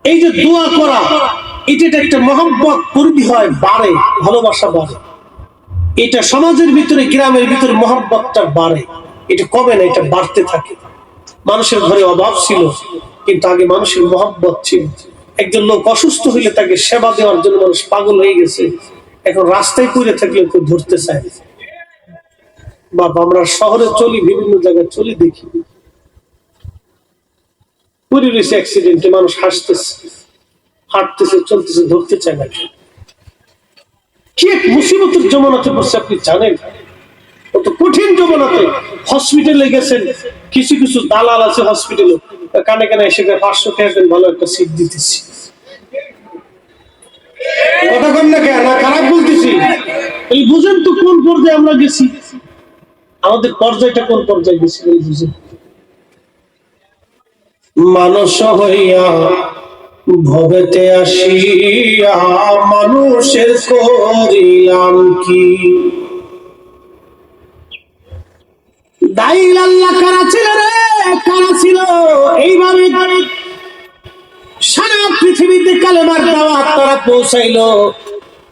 এই যে দোয়া করা, এটা একটা মহব্বত পরিধি হয়, বাড়ে, ভালোবাসা বাড়ে। এটা সমাজের ভিতরে, গ্রামের ভিতরে মহব্বতটা বাড়ে, এটা কমে না, এটা বাড়তে থাকে। মানুষের ঘরে অভাব ছিল, কিন্তু আগে মানুষের মহব্বত ছিল। একজন লোক অসুস্থ হইলে তাকে সেবা দেওয়ার জন্য মানুষ পাগল হয়ে গেছে, এখন রাস্তায় পড়ে থাকলে কেউ ধরতে চায়। বাবা, আমরা শহরে চলি, বিভিন্ন জায়গায় চলি, দেখি পড়ে রয়েছে অ্যাক্সিডেন্টে, মানুষ হাসতেছে, হাঁটতেছে, চলতেছে, ধরতে চায় না। কি এক মুসিবতের জমানাতে পড়ছে আপনি জানেন? কত কঠিন জমানাতে। হসপিটালে গেছেন, কিছু কিছু দালাল আছে হসপিটালে, কানে কানে এসে 500 টাকা দেন, ভালো একটা সিট দিতেছি। কথা কম না কেন, খারাপ বলতেছি? এই বুঝেন তো কোন পর্যায়ে আমরা গেছি, আমাদের পর্যায়টা কোন পর্যায়ে গেছি বুঝেন? মানুষ হইয়া ভবেতে আসিয়া মানুষের করিলাম কি? দায়ী আল্লাহ কারা ছিল রে, কারা ছিল? এইভাবে সারা পৃথিবীতে কালেমার দাওয়াত তারা পৌঁছাইলো।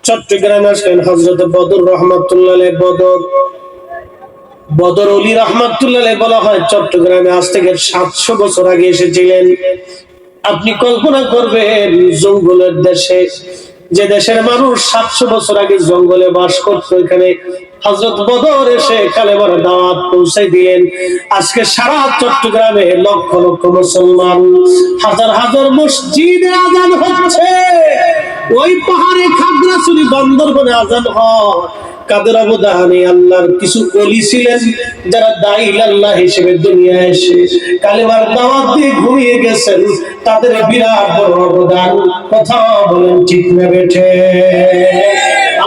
চট্টগ্রামে আসলেন হযরত বদর রহমাতুল্লাহ আলাইহি। বদর ওলি রহমাতুল্লাহ আলাইহি বলা হয় চট্টগ্রামে আজ থেকে 700 বছর আগে এসেছিলেন। আপনি কল্পনা করবেন, জঙ্গলের দেশে, যে দেশের মানুষ 700 বছর আগে জঙ্গলে বাস করতো, এখানে হযরত বদর এসে কালেমার দাওয়াত পৌঁছে দিলেন। আজকে সারা চট্টগ্রামে লক্ষ লক্ষ মুসলমান, হাজার হাজার মসজিদে আযান হচ্ছে। ওই পাহাড়ে খাগড়াছড়ি বান্দরবনে আযান হয়। কাদের অবদানে? আল্লাহর কিছু ওলি ছিলেন যারা দাঈ আল্লাহ হিসেবে দুনিয়ায় এসে কালেমার দাওয়াত দিয়ে ঘুমিয়ে গেছেন, তাদের বিরাট বড় অবদান। কথা বলেন ঠিক না বেঠে?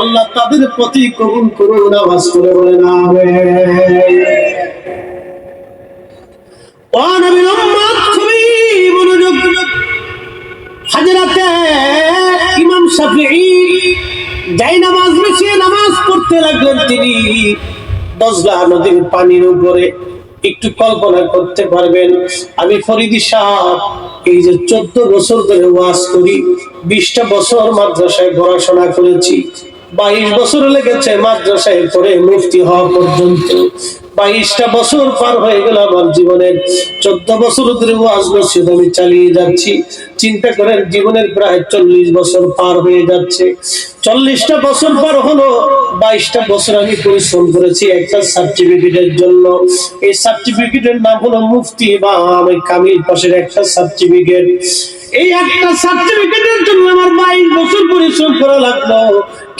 আল্লাহ তাদের প্রতি কবুল করুন, নামাজ পড়ে বলেন আমিন। ও নবীর উম্মত খুবই মনোযোগ। হযরতে ইমাম শাফিঈ যাই নামাজ বিছিয়ে নামাজ পড়তে লাগলেন। তিনি দজলা নদীর পানির উপরে, একটু কল্পনা করতে পারবেন, আমি ফরিদি সাহেব এই যে 14 বছর ধরে ওয়াজ করি, 20টা বছর মাদ্রাসায় পড়াশোনা করেছি, 22 বছর লেগেছে মাদ্রাসায় পড়ে মুফতি হওয়া পর্যন্ত। 22টা বছর পার হয়ে গেল আমার জীবনের, 14 বছর ধরে ওয়াজ মসজিদ আমি চালিয়ে যাচ্ছি। চিন্তা করেন জীবনের প্রায় 40 বছর পার হয়ে যাচ্ছে। 40টা বছর পার হলো, 22টা বছর আমি পরিশ্রম করেছি একটা সার্টিফিকেটের জন্য। এই সার্টিফিকেটের নাম হলো মুফতি বা আমি কামিল পাশের একটা সার্টিফিকেট। এই একটা সার্টিফিকেটের জন্য আমার 22 বছর পরিশ্রম করা লাগলো।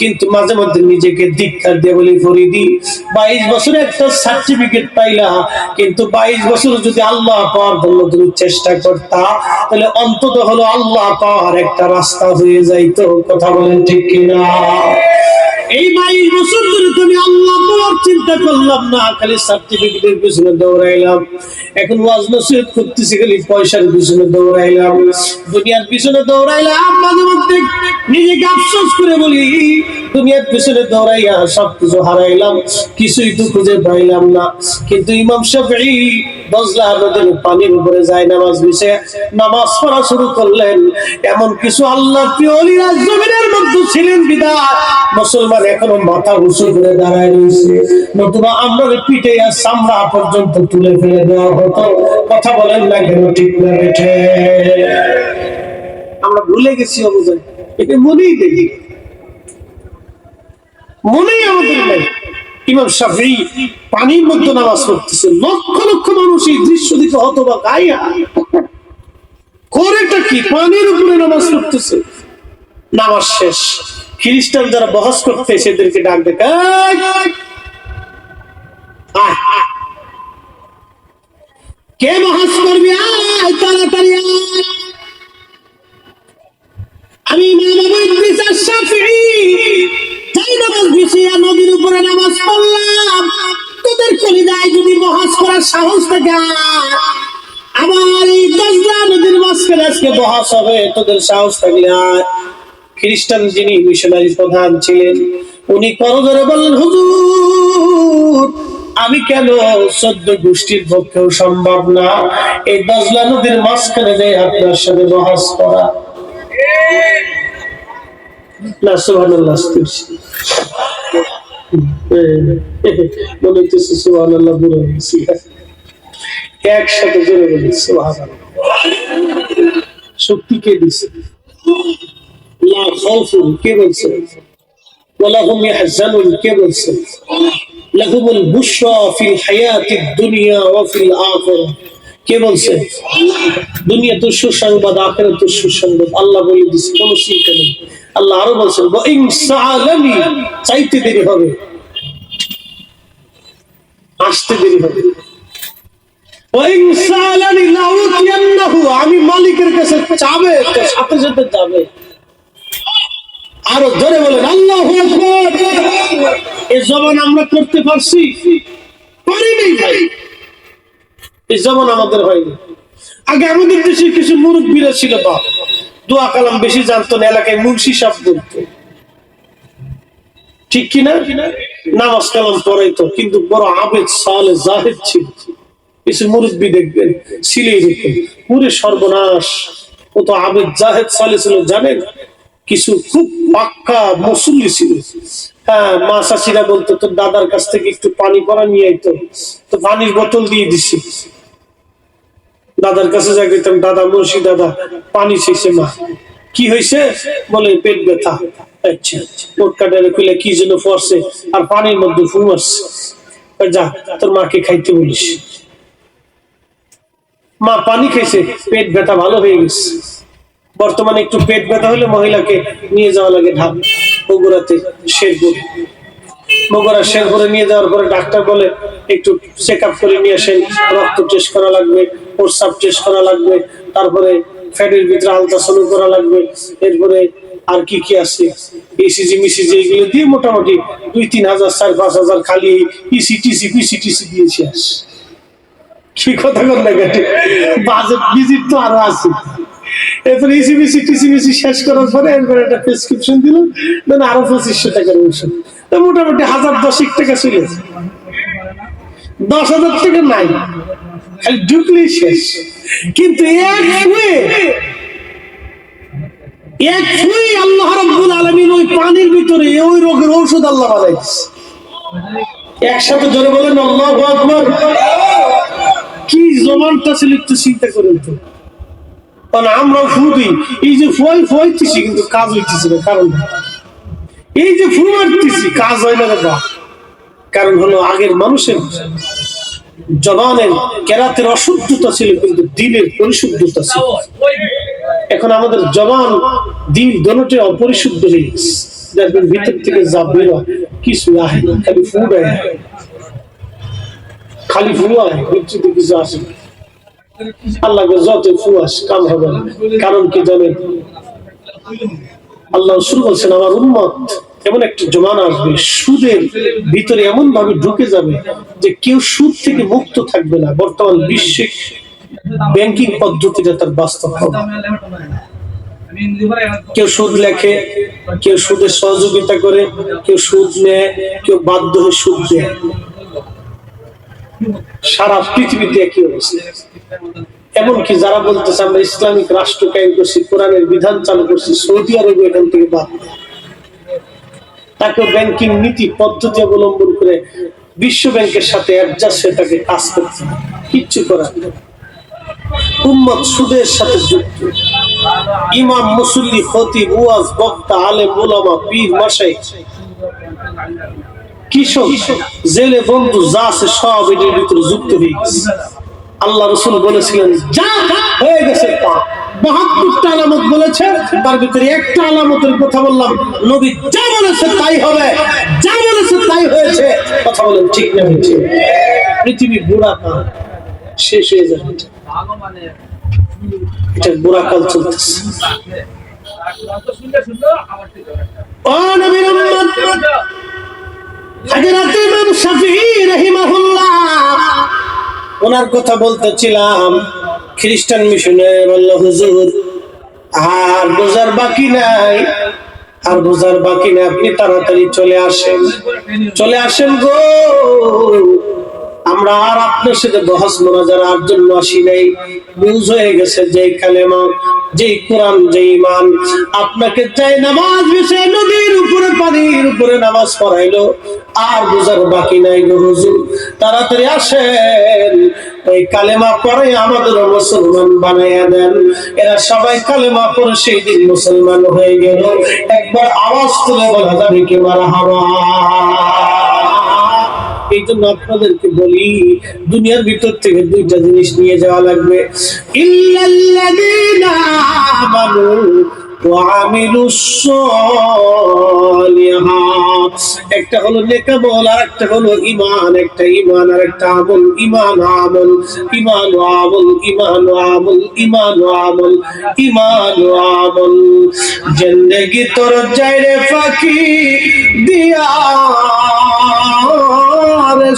কিন্তু মাঝে মধ্যে নিজেকে ধিক্কার দিয়ে বলি, ফরিদি 22 বছরে একটা সার্টিফিকেট পাইলা, কিন্তু 22 বছর যদি আল্লাহ পাওয়ার জন্য তুমি চেষ্টা করতা, তাহলে অন্তত হলো আল্লাহ পাওয়ার একটা রাস্তা হয়ে যাইতো। কথা বলেন ঠিক কিনা? এই 22 বছর ধরে তুমি আল্লাহ পাওয়ার চিন্তা করলাম না, খালি সার্টিফিকেটের পিছনে দৌড়াইলাম। এখন ওয়াজ নসিহত করতেছি, খালি পয়সার পিছনে দৌড়াইলাম, দুনিয়ার পিছনে দৌড়াইলাম। মাঝে মধ্যে নিজেকে আফসোস করে বলি, দুনিয়ার পিছনে দৌড়াইয়া সবকিছু হারাইলাম, কিছুই তো খুঁজে পাইলাম না। কিন্তু ইমাম শাফিঈ দজলা নদীর পানির উপরে যায় নামাজ বিছিয়ে নামাজ পড়া শুরু করলেন। এমন কিছু আল্লাহর প্রিয় ওলিরা জমিনের মধ্যে ছিলেন বিদায় মুসলমান এখনো মাথা উঁচু করে দাঁড়ায় রয়েছে, নতুবা আমরা পিঠে আর চামড়া পর্যন্ত তুলে ফেলে দেওয়া হতো। কথা বলেন না কেন? ঠিক না বেঠে? আমরা ভুলে গেছি অবদান, এটা মনেই দেখি, মনেই আমাদের নাই। ইমাম শাফিঈ পানির মধ্যে নামাজ পড়তেছে, লক্ষ লক্ষ মানুষ এই দৃশ্য দেখে হতবাক। আইয়া করেটা কি? পানির উপরে নামাজ পড়তেছে। নামাজ শেষ, খ্রিস্টান যারা বহস করতে সেদেরকে ডাক দেয়, কে বহস করবি? আয় তাড়াতাড়ি আয়। আমি ইমাম আবু ইদ্রিস আশ-শাফিঈ তাই নামাজ বিছিয়ে নদীর উপরে নামাজ পড়লাম। তোদের কলিজায় যদি বহস করার সাহস থাকে, আমার এই দজলা নদীর মাঝখানে আজকে বহস হবে, তোদের সাহস থাকলে আয়। খ্রিস্টান যিনি মিশনারি প্রধান ছিলেন, উনি করজোরে বললেন, হুজুর আমি কেন 14 গোষ্ঠীর পক্ষেও সম্ভব না এই দজলা নদীর মাঝখানে যে আপনার সাথে বহস করা। না সুবহানাল্লাহ, মনে হচ্ছে সুবহানাল্লাহ বুড়ো হয়েছি। একসাথে জোরে বলি সুবহানাল্লাহ। শক্তি কে দিছে? লা খাউফুন কে বলছে? ওয়ালা হুম ইয়াহজানুন কে বলছে? লাহুমুল বুশরা ফিল হায়াতিদ দুনিয়া ওয়া ফিল আখিরাহ কে বলছে? দুনিয়াতে সুসংবাদ, আখিরাতে সুসংবাদ। আল্লাহ বলে দিয়েছে, কোনো চিন্তা নেই। আল্লাহ আরো বলছেন, ওয়া ইন সাআলানি, চাইতে দেরি হবে, আসতে দেরি হবে। ওয়া ইন সাআলানি লাউতিয়ান্নাহু, আমি মালিকের কাছে চাবে তো সাথে সাথে যাবে। আরো জোরে বলেন আল্লাহু আকবার। এই জবান আমরা করতে পারছি? পারিনি ভাই, এই জবান আমাদের হয়নি। আগে আমাদের দেশে কিছু মুরব্বীরা ছিল, বা দোয়া কালাম বেশি জানতো না, এলাকায় মুন্সি সাহেব বলতো, ঠিক কিনা? নামাজ কালাম পড়াইতো, কিন্তু বড় আবেদ সালেহ জাহেদ ছিল। কিছু মুরব্বী দেখবেন ছিলেই দেখবেন পুরে সর্বনাশ। ও তো আবেদ জাহেদ সালেহ ছিল, জানেন? কিছু খুব পাক্কা মুসল্লি ছিল। হ্যাঁ, মা চাচিরা বলতো, তোর দাদার কাছ থেকে একটু পানি পড়া নিয়ে আইতো, তো পানির বোতল দিয়ে দিছি। দাদার কাছে যা গেতাম, দাদা মুন্সি দাদা পানি চেয়েছে। মা কি হয়েছে? বলে পেট ব্যথা। আচ্ছা, নোট কাটারে খুলে কি যেন পড়ছে, আর পানির মধ্যে ফু আসছে। যা তোর মাকে খাইতে বলিস। মা পানি খাইছে, পেট ব্যথা ভালো হয়ে গেছে। বর্তমানে একটু পেট ব্যথা হলে মহিলাকে নিয়ে যাওয়া লাগে ঢাকা, বগুড়াতে শেরপুর। বগুড়া শেরপুরে নিয়ে যাওয়ার পরে ডাক্তার বলে একটু চেক আপ করে নিয়ে আসেন, রক্ত টেস্ট করা লাগবে, প্রস্রাব টেস্ট করা লাগবে, তারপরে ফ্যাটের ভিতরে আলট্রাসাউন্ড করা লাগবে, এরপরে আর কি কি আছে ইসিজি মিসিজি এগুলো দিয়ে মোটামুটি 2-3 হাজার 4-5 হাজার খালি ইসিটিসি পিসিটিসি দিয়েছি। কি কথা বল না কেটে বাজেট ভিজিট তো আরো আছে। এরপর ইসিবিসি টিসিবিসি শেষ করার পরে এরপর একটা প্রেসক্রিপশন দিল, দেন আরো 2500 টাকার ওষুধ। তো মোটামুটি 1010 টাকা ছিল, 10,000 টাকা নাই, খালি ঢুকলেই শেষ। কিন্তু এক ছুঁই আল্লাহ রাব্বুল আলামিন ওই পানির ভিতরে ওই রোগের ঔষধ আল্লাহ বানাইছে। একসাথে জোরে বলেন আল্লাহু আকবার। কি জবানটা ছিল একটু চিন্তা করেন তো। কারণ আমরা ফুদি এই যে ফুয়াইতেছি কিন্তু কাজ হইতেছে না, কারণ এই যে ফু মারতেছি কাজ হয় না দাদা, কারণ হলো আগের মানুষের জবানের কেরাতের অশুদ্ধতা ছিল কিন্তু দিলের পরিশুদ্ধতা ছিল। এখন আমাদের জবান দিল দুটোই অপরিশুদ্ধ হয়ে গেছে, দেখবেন ভিতর থেকে যা বের হয় কিছু আহে না, খালি ফুড আহে, খালি ফু আহে, ভিতর থেকে কিছু আসে না। আল্লাহকে যত ফুয়াস কাম হবে না, কারণ কি জানেন? আল্লাহ রাসূল বলেছেন আমার উম্মত এমন একটা জমানা আসবে সুদের ভিতরে এমন ভাবে ঢুকে যাবে যে কেউ সুদ থেকে মুক্ত থাকবে না। বর্তমান বিশ্বে ব্যাংকিং পদ্ধতিটা তার বাস্তব হবে। কেউ সুদ লেখে, কেউ সুদের সহযোগিতা করে, কেউ সুদ নেয়, কেউ বাধ্য হয়ে সুদ দেয়। সারা পৃথিবীতে একই অবস্থা। এমনকি যারা বলতেছে আমরা ইসলামিক রাষ্ট্র কায়েম করছি, কোরআনের বিধান চালু করছি, সৌদি আরবে এখান থেকে বাদ, তাকে ব্যাংকিং নীতি পদ্ধতি অবলম্বন করে বিশ্ব ব্যাংকের সাথে অ্যাডজাস্ট হয়ে তাকে কাজ করতে কিচ্ছু করার নেই। উম্মত সুদের সাথে যুক্ত। ইমাম, মুসল্লি, খতিব, ওয়াজ, বক্তা, আলেম, উলামা, পীর, মাশাইখ, কৃষক, জেলে বন্ধু যা আছে সব এটার ভিতরে যুক্ত হয়ে গেছে। আল্লাহ রাসূল বলেছিলেন যা হয়ে গেছে তা। 72টা আলামত বলেছে, তার ভিতরে একটা আলামতের কথা বললাম, নবী যা বলেছে তাই হবে, যা বলেছে তাই হয়েছে। কথা বলেন ঠিক না হয়েছে? পৃথিবী বুড়া কাল শেষ হয়ে যাবে, এটা বুড়া কাল চলতেছে। ও নবীর উম্মত, হযরত ইমাম শাফিঈ রাহিমাহুল্লাহ ওনার কথা বলতেছিলাম। খ্রিস্টান মিশনারি বলল হুজুর আর বোঝার বাকি নাই, আর বোঝার বাকি নাই, আপনি তাড়াতাড়ি চলে আসেন, চলে আসেন গো। আমরা আর আপনার সাথে বহস মোনাজারার জন্য আসি নাই। বুঝ হয়ে গেছে যে কালেমা, যে কোরআন, যে ঈমান আপনাকে চাই নামাজ বিষয়ে নদীর উপরে পানির উপরে নামাজ পড়াইলো, আর বুঝার বাকি নাই গো হুজুর, তাড়াতাড়ি আসেন, ওই কালেমা পড়ে আমাদের মুসলমান বানাইয়া দেন। এরা সবাই কালেমা পড়ে সেই দিন মুসলমান হয়ে গেল। একবার আওয়াজ তুলে বলা যাবে কি মারহাবা? এই জন্য আপনাদেরকে বলি দুনিয়ার ভিতর থেকে দুইটা জিনিস নিয়ে যাওয়া লাগবে। ইল্লাল্লাযীনা আমানু ওয়া আমিলুস সালিহাত। একটা হলো নেকামল, আর একটা হলো ঈমান। একটা ঈমান আর একটা আমল। ঈমান আমল, ঈমান আমল, ঈমান আমল, ঈমান আমল, ঈমান আমল। জিন্দেগি তোর যাইরে ফাঁকি দিয়া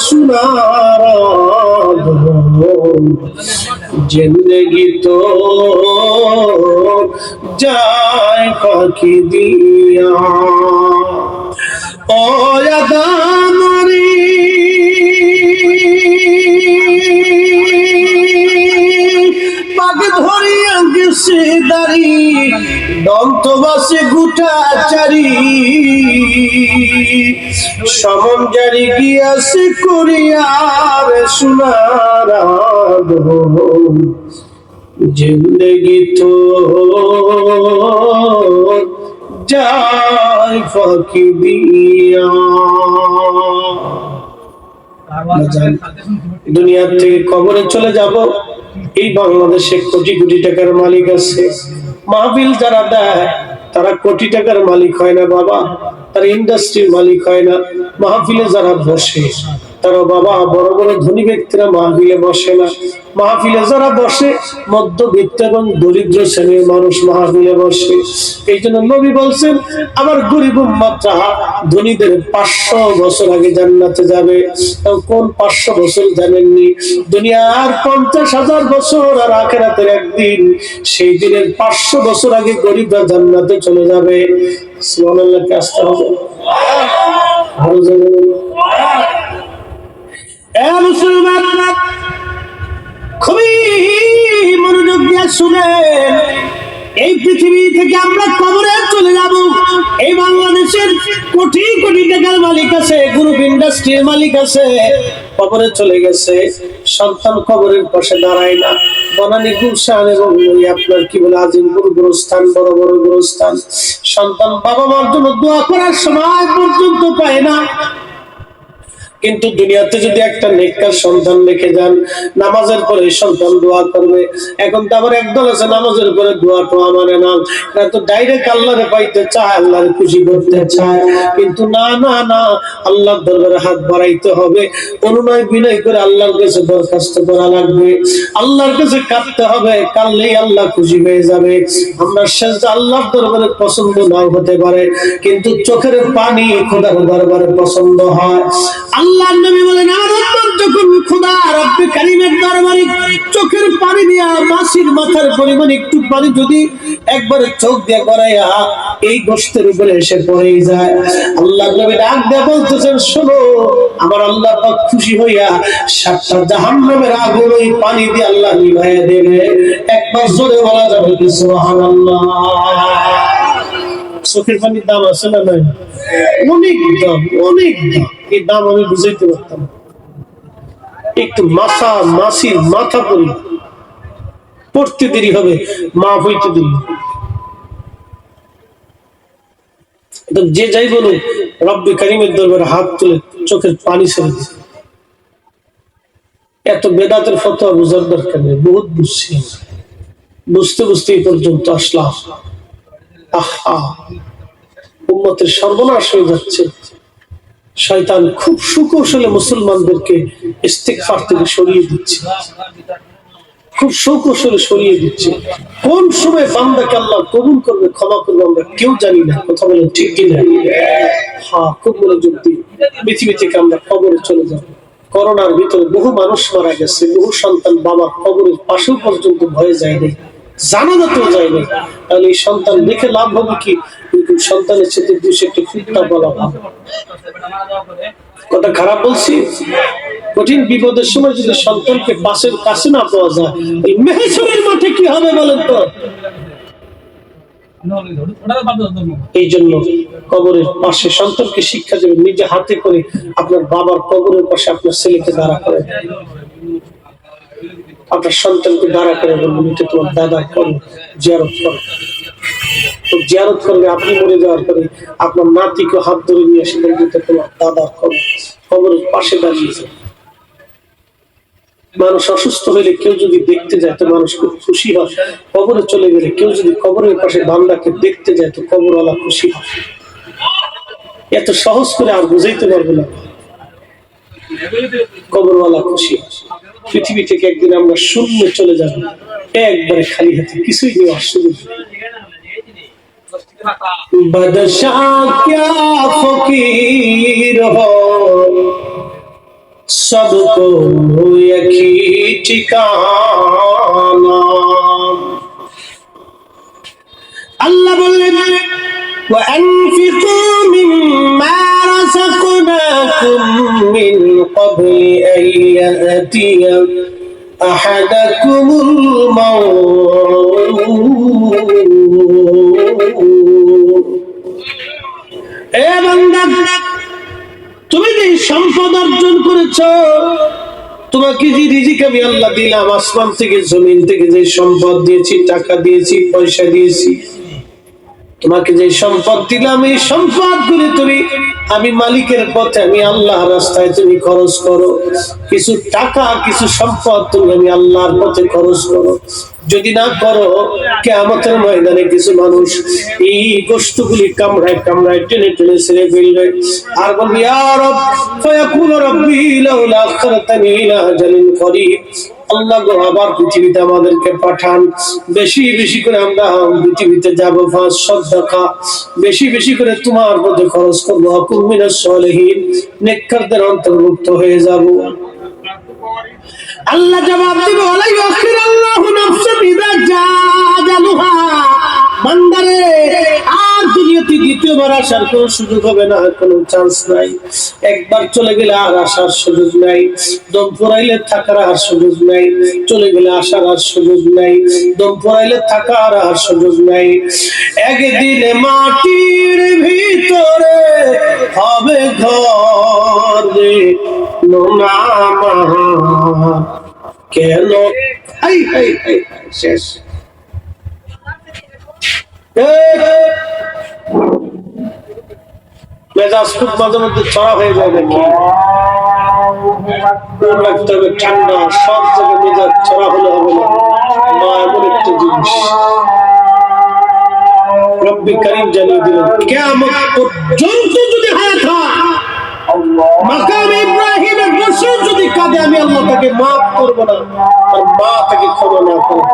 সুনার জিন্দগি তো যায় ফাঁকি দিয়া। ও আদামরি পাগ ধরিয়া গেছে দাড়ি, দন্তবাসে গুটা চারি, সমন জারি গিয়াছে করিয়ার সোনার জিন্দগি তো যায় ফাঁকি দিয়া। দুনিয়া থেকে কবরে চলে যাব। এই বাংলাদেশে কোটি কোটি টাকার মালিক আছে। মাহফিল যারা দেয় তারা কোটি টাকার মালিক হয় না বাবা, তারা ইন্ডাস্ট্রির মালিক হয় না। মাহফিলে যারা বসে তারা বাবা বড় বড় ধনী ব্যক্তিরা মাহফিলে বসে না, মাহফিলে যারা বসে মধ্যবিত্ত এবং দরিদ্র শ্রেণীর মানুষ মাহফিলে বসে। এই জন্য নবী বলছেন আমার গরিব উম্মতরা ধনীদের 500 বছর আগে জান্নাতে যাবে। কোন 500 বছর জানেননি? দুনিয়ার 50,000 বছর আর আখিরাতের একদিন, সেই দিনের 500 বছর আগে গরিবরা জান্নাতে চলে যাবে। সুবহানাল্লাহ, কে আসতে হবে? খুবই মনোযোগ দিয়ে শুনেন, এই পৃথিবী থেকে আমরা কবরে চলে যাব। এই বাংলাদেশের কোটি কোটি টাকার মালিক আছে, গ্রুপ ইন্ডাস্ট্রির মালিক আছে, কবরে চলে গেছে। সন্তান কবরের পাশে দাঁড়ায় না। বনানী গুলশান এবং আপনার কি বলে আজিমপুর গুরুস্থান, বড় বড় গুরুস্থান, সন্তান বাবা মার জন্য দোয়া করার সময় পর্যন্ত পায় না। কিন্তু দুনিয়াতে যদি একটা নেককার সন্তান রেখে যান, নামাজের পরে সন্তান দোয়া করবে। এখন তো আবার একদল আছে নামাজের পরে দোয়া টোয়া মানে না, তো ডাইরেক্ট আল্লাহরে পাইতে চায়, আল্লাহরে খুশি করতে চায়। কিন্তু না না না, আল্লাহর দরবারে হাত বাড়াইতে হবে, অনুনয় বিনয় করে আল্লাহর কাছে দরখাস্ত করা লাগবে, আল্লাহর কাছে কাঁদতে হবে, কাঁদলেই আল্লাহ খুশি হয়ে যাবে। আমরা সেজদা আল্লাহর দরবারে পছন্দ নাও হতে পারে, কিন্তু চোখের পানি খোদার দরবারে পছন্দ হয়। আল্লাহর নবী বলেন আমার উম্মত যখন খোদা রব্বে কারীমের দরবারে চোখের পানি দিয়া মাছির মাথার পরিমাণ একটু পানি যদি একবার চোখ দিয়ে গড়াইয়া এই গোশতের উপরে এসে পড়েই যায়, আল্লাহর নবী ডাক দিয়ে বলতেছেন শোনো, আমার আল্লাহ পাক খুশি হইয়া 7টা জাহান্নামের আগুন ওই পানি দিয়ে আল্লাহ নিভাইয়া দেবে। একবার জোরে বলা যাবে কি সুবহানাল্লাহ? চোখের পানির দাম আছে না নাই? অনেক দাম, অনেক দাম। এই দাম আমি বুঝাইতে পারতাম। একটু মাছির মাথা পড়তে দেরি হবে, মাফ হইতে দেরি হবে। যে যাই বলুন, রব্বে কারীমের দরবারে হাত তুলে চোখের পানি ছেড়ে দিচ্ছে। এত বেদাতের ফতোয়া বুঝার দরকার নেই, বহুত বুঝছি, বুঝতে বুঝতে এই পর্যন্ত আসলাম। আহা, উম্মতের সর্বনাশ হয়ে যাচ্ছে। শয়তান খুব সুকৌশলে মুসলমানদেরকে ইস্তিগফার থেকে সরিয়ে দিচ্ছে, খুব সুকৌশলে সরিয়ে দিচ্ছে। কোন সময় বান্দাকে আল্লাহ কবুল করবে, ক্ষমা করবে, আমরা কেউ জানি না। কথা বলেন ঠিক কিনা? হ্যাঁ, খুব মনোযোগ দিই। পৃথিবী থেকে আমরা কবরে চলে যাব। করোনার ভিতরে বহু মানুষ মারা গেছে, বহু সন্তান বাবার কবরের পাশে পর্যন্ত ভয়ে যায় নাই, জানাজাতেও যায় নাই। তাহলে এই সন্তান দেখে লাভ হবে কি? কিন্তু সন্তানের সাথে 200টা ফুটটা বলা ভালো। কথা খারাপ বলছি? কঠিন বিপদের সময় যদি সন্তানকে পাশের কাছে না পাওয়া যায়, এই মেহেশ্বরের মাঠে কি হবে বলেন তো? এই জন্য কবরের পাশে সন্তানকে শিক্ষা দেবে, নিজে হাতে করে আপনার বাবার কবরের পাশে আপনার ছেলেকে দাঁড়া করে, আপনার সন্তানকে দাঁড়া করে বলবেন এটা তোমার দাদা করো, জিয়ারত করো। তো জিয়ারত করলে আপনি মরে যাওয়ার পরে আপনার নাতিকে হাত ধরে নিয়ে এসে বলবেন তোমার দাদার কবরের পাশে দাঁড়িয়েছে। মানুষ অসুস্থ হইলে কেউ যদি দেখতে যায় তো মানুষ খুব খুশি হয়। কবরে চলে গেলে কেউ যদি কবরের পাশে বান্দাকে দেখতে যায় তো কবরওয়ালা খুশি হয়। এত সহজ করে আর বুঝাইতে পারবো না, কবরওয়ালা খুশি হয়। পৃথিবী থেকে একদিন আমরা শূন্য চলে যাব, একবারে খালি হাতে, কিছুই নেই, অসুবিধা। বাদশাহ क्या फकीर हो, सबको एक ही ठिकाना। अल्लाह बोलेन وأنفقوا مما رزقناكم من قبل أن يأتي أحدكم الموت। এ বান্দা, তুমি যে সম্পদ অর্জন করেছো, তোমাকে যে রিজিক আমি আল্লাহ দিলাম, আসমান থেকে জমিন থেকে যে সম্পদ দিয়েছি, টাকা দিয়েছি, পয়সা দিয়েছি, তোমাকে যে সম্পদ দিলাম, এই সম্পদ গুলি তুমি আমি মালিকের পথে, আমি আল্লাহর রাস্তায় তুমি খরচ করো। কিছু টাকা, কিছু সম্পদ তুমি আমি আল্লাহর পথে খরচ করো। যদি না করো, কিয়ামতের ময়দানে কিছু মানুষ এই গোশতগুলি কামড়ায় কামড়ায় টেনে টেনে ছেড়ে ফেলবে আর বলবে ইয়া রব, ফায়াকুল রব্বি লাউলা আখরাতানি ইলা আজালিন করিব। আল্লাহ গো, আবার পৃথিবীতে আমাদেরকে পাঠান, বেশি বেশি করে আমরা পৃথিবীতে যাবো, ফাঁস সাদাকা বেশি বেশি করে তোমার পথে খরচ করবো, আকুম মিনাস সালিহিন নেককারদের অন্তর্ভুক্ত হয়ে যাব। আল্লাহ জবাব দিবে ওয়ালা ইউখিরুল্লাহু নাফসান ইযা জাআ আজালুহা। বান্দারে, আর দুনিয়াতে দ্বিতীয়বার আসার কোনো সুযোগ হবে না, কোনো চান্স নাই। একবার চলে গেলে আর আসার সুযোগ নাই, দম ফুরাইলে থাকার আর সুযোগ নাই, চলে গেলে আসার আর সুযোগ নাই, দম ফুরাইলে থাকার আর সুযোগ নাই। একদিন মাটির ভিতরে হবে ঘর রে নোনা কেন শেষ। মেজাজ খুব মাঝে মধ্যে ছড়া হয়ে যায় নাকি? রাখতে হবে ঠান্ডা, সব জায়গায় মেজাজ ছড়া হলে হবে না। মা এমন একটা জিনিস রব্বি কারীম জানিয়ে দিলেন, কিয়ামত পর্যন্ত যদি হায়াত হয়, মাকাম ইব্রাহিমের বসে যদি কাঁদে, আমি আল্লাহ তাকে মাফ করবো না, আর মা তাকে ক্ষমা না করে।